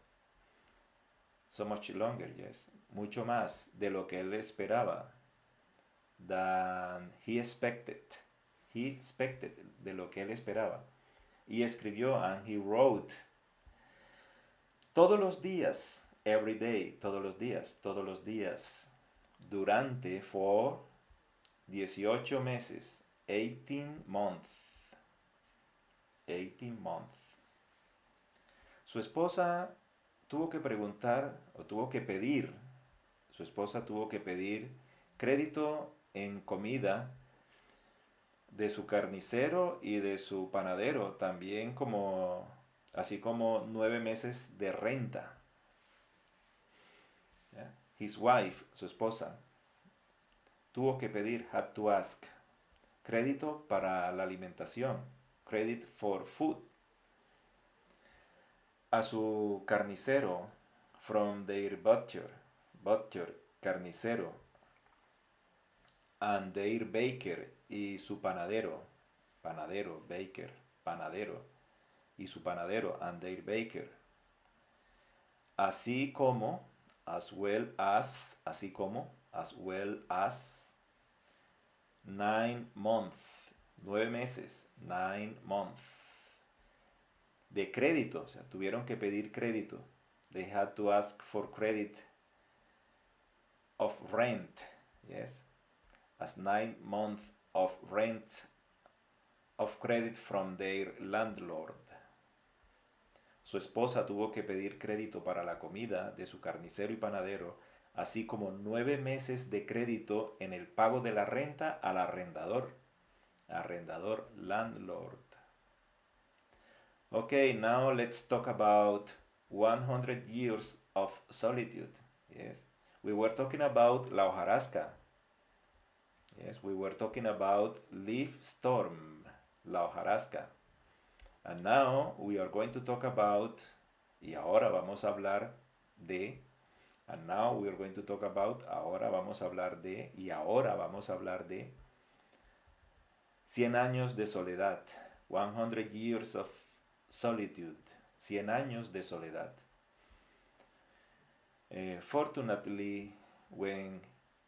yes, mucho más de lo que él esperaba, than he expected, de lo que él esperaba, y escribió, and he wrote, todos los días, every day, todos los días, durante, for 18 meses, 18 months, 18 months. Su esposa tuvo que preguntar, o tuvo que pedir, su esposa tuvo que pedir crédito en comida de su carnicero y de su panadero, también como, así como 9 meses de renta. Yeah. His wife, su esposa, tuvo que pedir, had to ask, crédito para la alimentación, credit for food, a su carnicero, from their butcher, carnicero, and their baker, y su panadero, baker, panadero, y su panadero, and their baker, así como, as well as, 9 months, 9 meses, 9 months, de crédito, o sea, tuvieron que pedir crédito. They had to ask for credit of rent, yes, as 9 months of rent of credit from their landlord. Su esposa tuvo que pedir crédito para la comida de su carnicero y panadero, así como 9 meses de crédito en el pago de la renta al arrendador. Arrendador, landlord. Okay, now let's talk about 100 years of solitude. Yes, we were talking about La Hojarasca. Yes, we were talking about Leaf Storm, La Hojarasca. And now we are going to talk about, y ahora vamos a hablar de, and now we are going to talk about, ahora vamos a hablar de, y ahora vamos a hablar de 100 años de soledad, 100 years of solitude, 100 años de soledad. Fortunately, when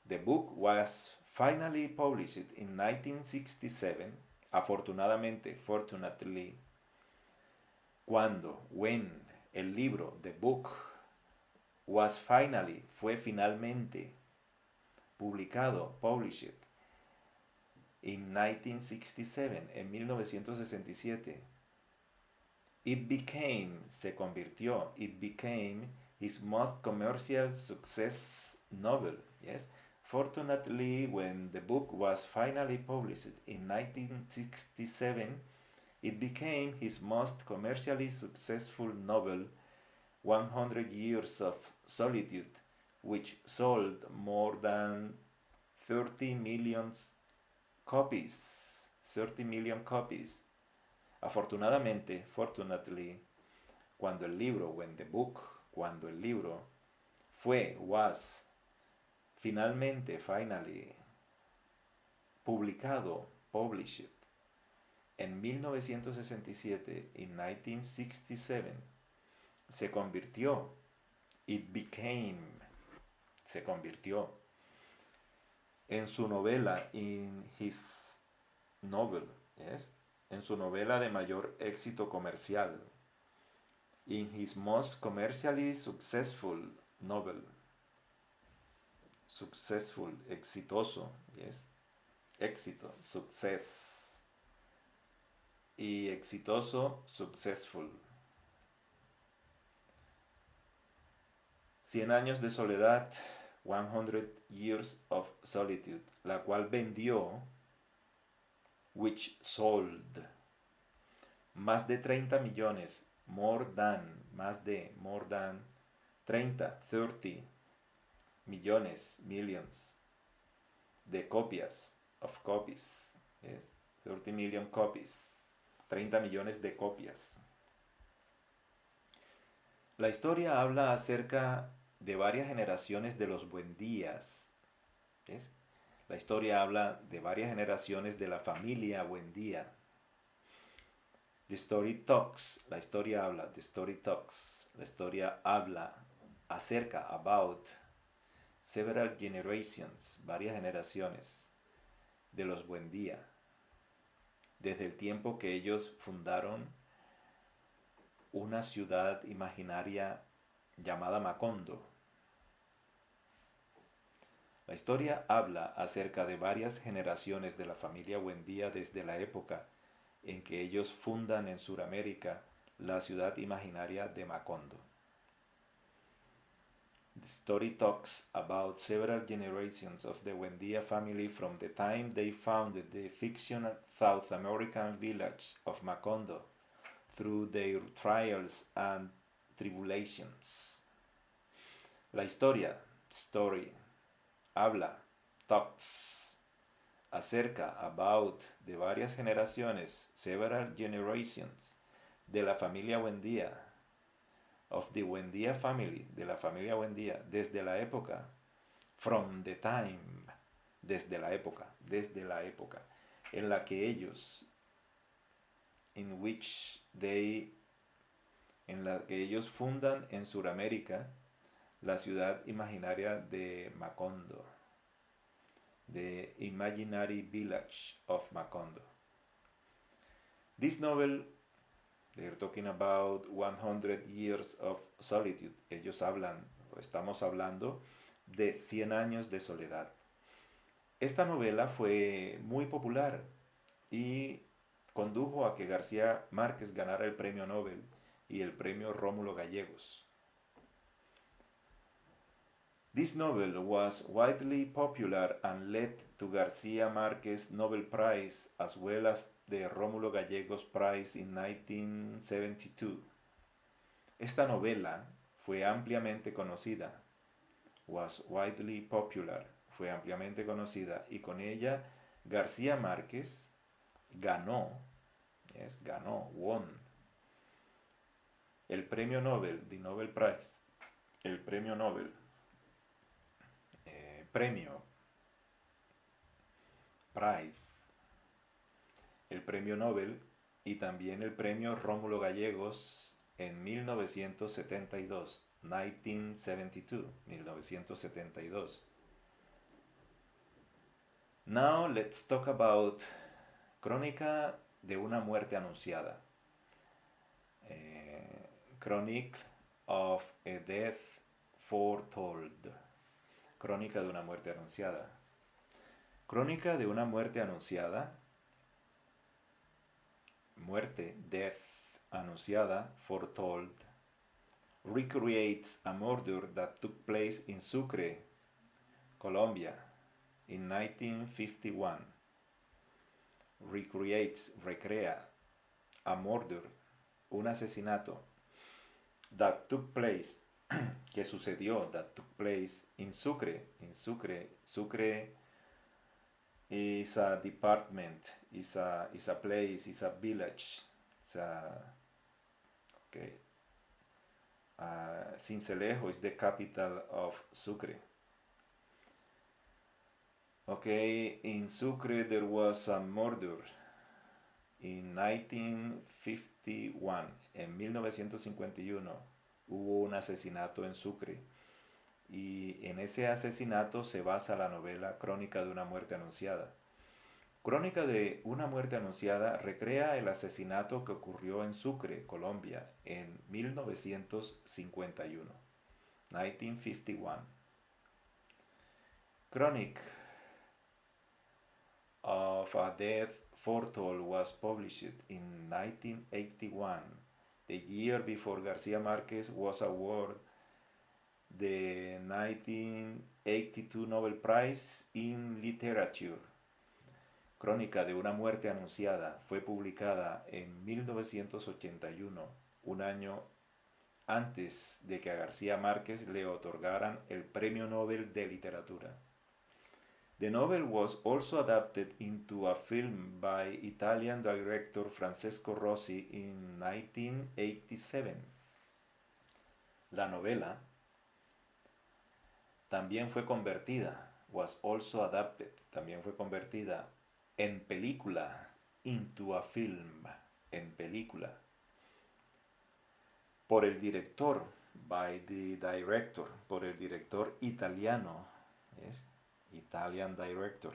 the book was finally published in 1967, afortunadamente, fortunately, when el libro, the book, was finally, fue finalmente publicado, published, in 1967, en 1967, se became his most commercial success novel, yes, Fortunately, when the book was finally published in 1967, it became his most commercially successful novel, 100 Years of Solitude, which sold more than 30 million copies. 30 million copies. Afortunadamente, fortunately, cuando el libro was, finally, publicado, published, en 1967, en 1967, se convirtió, it became, se convirtió en su novela, in his novel, yes, en su novela de mayor éxito comercial, in his most commercially successful novel, successful, exitoso, yes, éxito, success, y exitoso, successful. 100 años de soledad, 100 Years of Solitude, la cual vendió, which sold, más de 30 millones, more than 30 millones, millions, de copias, of copies, yes, 30 million copies, 30 millones de copias. La historia habla acerca de varias generaciones de los Buendías. ¿Ves? La historia habla de varias generaciones de la familia Buendía. The story talks, la historia habla, the story talks, la historia habla acerca, about, several generations, varias generaciones de los Buendía. Desde el tiempo que ellos fundaron una ciudad imaginaria llamada Macondo. La historia habla acerca de varias generaciones de la familia Buendía desde la época en que ellos fundan en Sudamérica la ciudad imaginaria de Macondo. The story talks about several generations of the Buendía family from the time they founded the fictional South American village of Macondo through their trials and tribulations. La historia, story, habla, talks, acerca, about, de varias generaciones, several generations, de la familia Buendía, of the Buendía family, de la familia Buendía, desde la época, from the time, desde la época, en la que ellos, in which they, en la que ellos fundan en Sudamérica la ciudad imaginaria de Macondo, the imaginary village of Macondo. This novel, they're talking about 100 years of solitude. Ellos hablan, estamos hablando de 100 años de soledad. Esta novela fue muy popular y condujo a que García Márquez ganara el premio Nobel y el premio Rómulo Gallegos. This novel was widely popular and led to García Márquez Nobel Prize as well as the Rómulo Gallegos Prize in 1972. Esta novela fue ampliamente conocida, was widely popular, fue ampliamente conocida, y con ella García Márquez ganó, won, el premio Nobel, the Nobel Prize, el premio Nobel, premio, prize, el premio Nobel y también el premio Rómulo Gallegos en 1972, 1972. Now let's talk about Crónica de una muerte anunciada. Chronicle of a Death Foretold. Crónica de una muerte anunciada. Crónica de una muerte anunciada. Muerte, death, anunciada, foretold. Recreates a murder that took place in Sucre, Colombia. in 1951, recrea a murder, un asesinato that took place, que sucedió, that took place in Sucre. Sucre is a department, is a place, is a village. Okay. Sincelejo is the capital of Sucre. Okay, in Sucre there was a murder in 1951. En 1951 hubo un asesinato en Sucre. Y en ese asesinato se basa la novela Crónica de una muerte anunciada. Crónica de una muerte anunciada recrea el asesinato que ocurrió en Sucre, Colombia, en 1951. 1951. Chronic of a Death Foretold was published in 1981, the year before García Márquez was awarded the 1982 Nobel Prize in Literature. Crónica de una muerte anunciada fue publicada en 1981, un año antes de que a García Márquez le otorgaran el Premio Nobel de Literatura. The novel was also adapted into a film by Italian director Francesco Rosi in 1987. La novela también fue convertida, was also adapted, también fue convertida en película, into a film, en película, por el director, by the director, por el director italiano, ¿es? Italian director,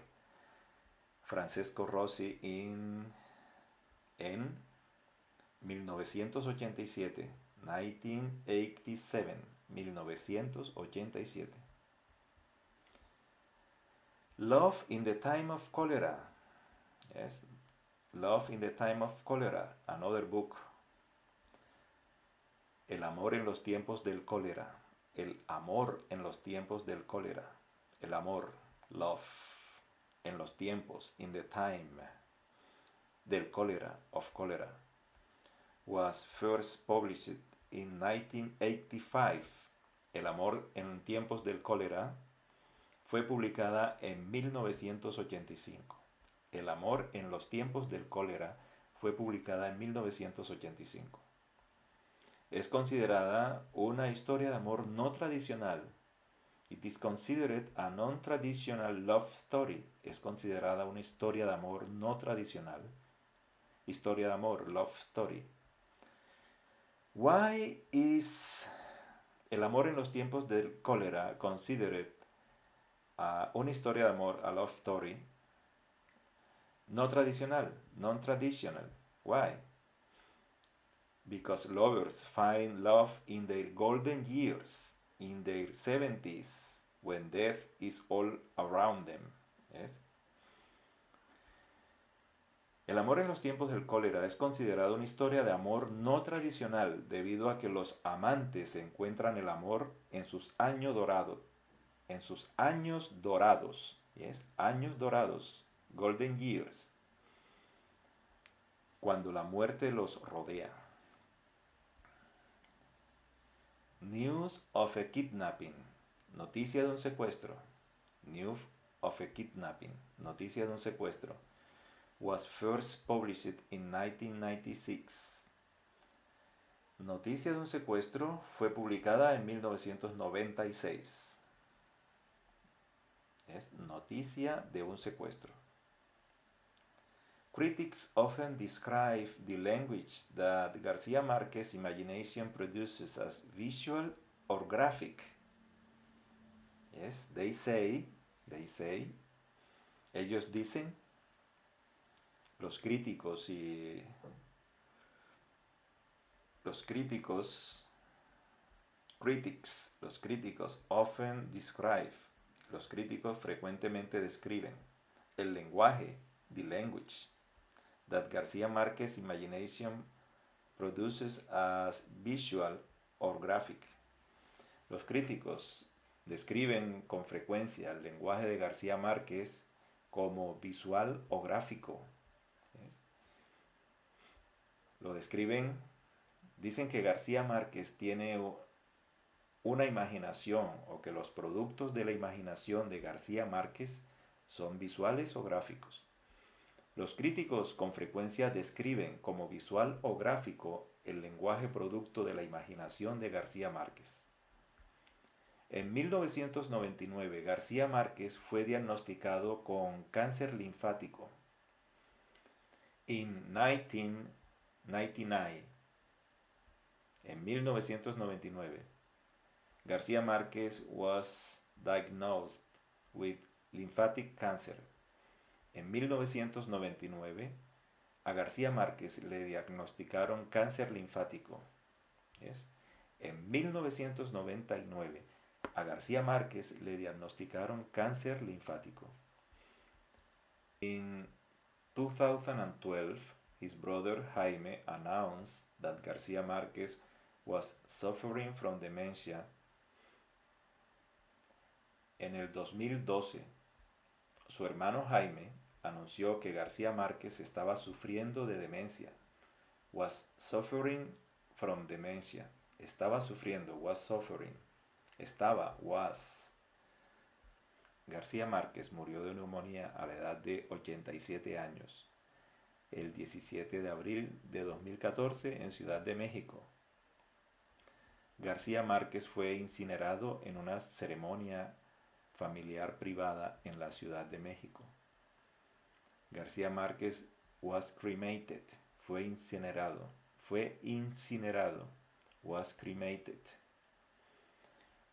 Francesco Rosi en 1987, 1987, 1987. Love in the Time of Cholera. Yes. Love in the Time of Cholera, another book. El amor en los tiempos del cólera. El amor en los tiempos del cólera. El amor, love, en los tiempos, in the time, del cólera, of cholera, was first published in 1985. El amor en tiempos del cólera fue publicada en 1985. El amor en los tiempos del cólera fue publicada en 1985. Es considerada una historia de amor no tradicional. It is considered a non-traditional love story. Es considerada una historia de amor no tradicional. Historia de amor, love story. Why is el amor en los tiempos del cólera considered una historia de amor, a love story, no tradicional, non-traditional? Why? Because lovers find love in their golden years, in their 70s, when death is all around them. Yes? El amor en los tiempos del cólera es considerado una historia de amor no tradicional debido a que los amantes encuentran el amor en sus años dorados. En sus años dorados. Yes? Años dorados. Golden years. Cuando la muerte los rodea. News of a kidnapping. Noticia de un secuestro. News of a kidnapping. Noticia de un secuestro. Was first published in 1996. Noticia de un secuestro fue publicada en 1996. Es noticia de un secuestro. Critics often describe the language that García Márquez's imagination produces as visual or graphic. Yes, they say, ellos dicen, los críticos often describe, los críticos frecuentemente describen el lenguaje, the language, that García Márquez's imagination produces as visual or graphic. Los críticos Describen con frecuencia el lenguaje de García Márquez como visual o gráfico. ¿Ves? Lo describen, dicen que García Márquez tiene una imaginación o que los productos de la imaginación de García Márquez son visuales o gráficos. Los críticos con frecuencia describen como visual o gráfico el lenguaje producto de la imaginación de García Márquez. En 1999, García Márquez fue diagnosticado con cáncer linfático. En 1999, García Márquez was diagnosed with lymphatic cancer. En 1999, a García Márquez le diagnosticaron cáncer linfático. ¿Ves? En 1999, a García Márquez le diagnosticaron cáncer linfático. In 2012, his brother Jaime announced that García Márquez was suffering from dementia. En el 2012, su hermano Jaime anunció que García Márquez estaba sufriendo de demencia. Was suffering from dementia. Estaba sufriendo, was suffering. Estaba, was. García Márquez murió de neumonía a la edad de 87 años, el 17 de abril de 2014 en Ciudad de México. García Márquez fue incinerado en una ceremonia familiar privada en la Ciudad de México. García Márquez was cremated, fue incinerado, was cremated,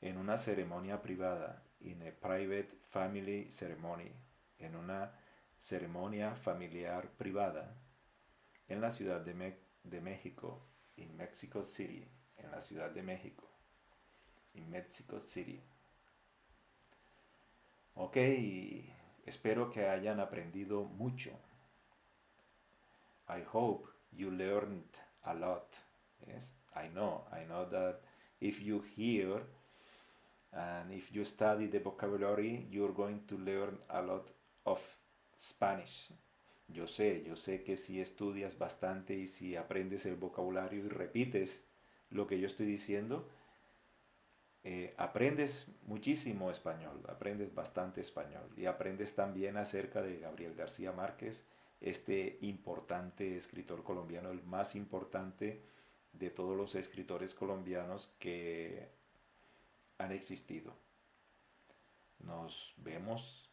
en una ceremonia privada, in a private family ceremony, en una ceremonia familiar privada, en la Ciudad de México, in Mexico City, en la Ciudad de México, in Mexico City. Ok, espero que hayan aprendido mucho. I hope you learned a lot. Yes, I know that if you hear and if you study the vocabulary, you're going to learn a lot of Spanish. Yo sé que si estudias bastante y si aprendes el vocabulario y repites lo que yo estoy diciendo, aprendes muchísimo español, aprendes bastante español y aprendes también acerca de Gabriel García Márquez, este importante escritor colombiano, el más importante de todos los escritores colombianos que han existido. Nos vemos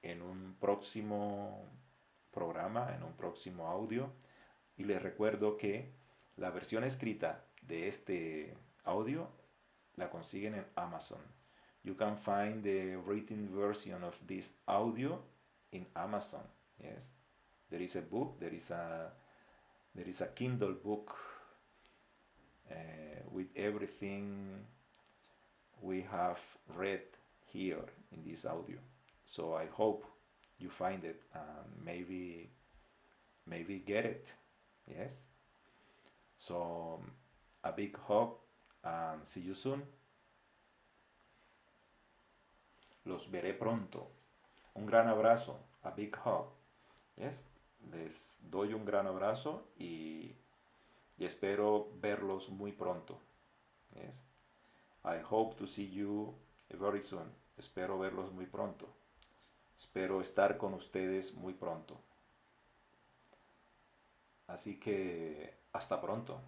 en un próximo programa, en un próximo audio, y les recuerdo que la versión escrita de este audio la consiguen en Amazon. You can find the written version of this audio in Amazon. Yes, there is a book, there is a Kindle book with everything we have read here in this audio. So I hope you find it and maybe get it. Yes. So a big hug and see you soon. Los veré pronto. Un gran abrazo. A big hug. Yes. Les doy un gran abrazo y espero verlos muy pronto. Yes. I hope to see you very soon. Espero verlos muy pronto. Espero estar con ustedes muy pronto. Así que hasta pronto.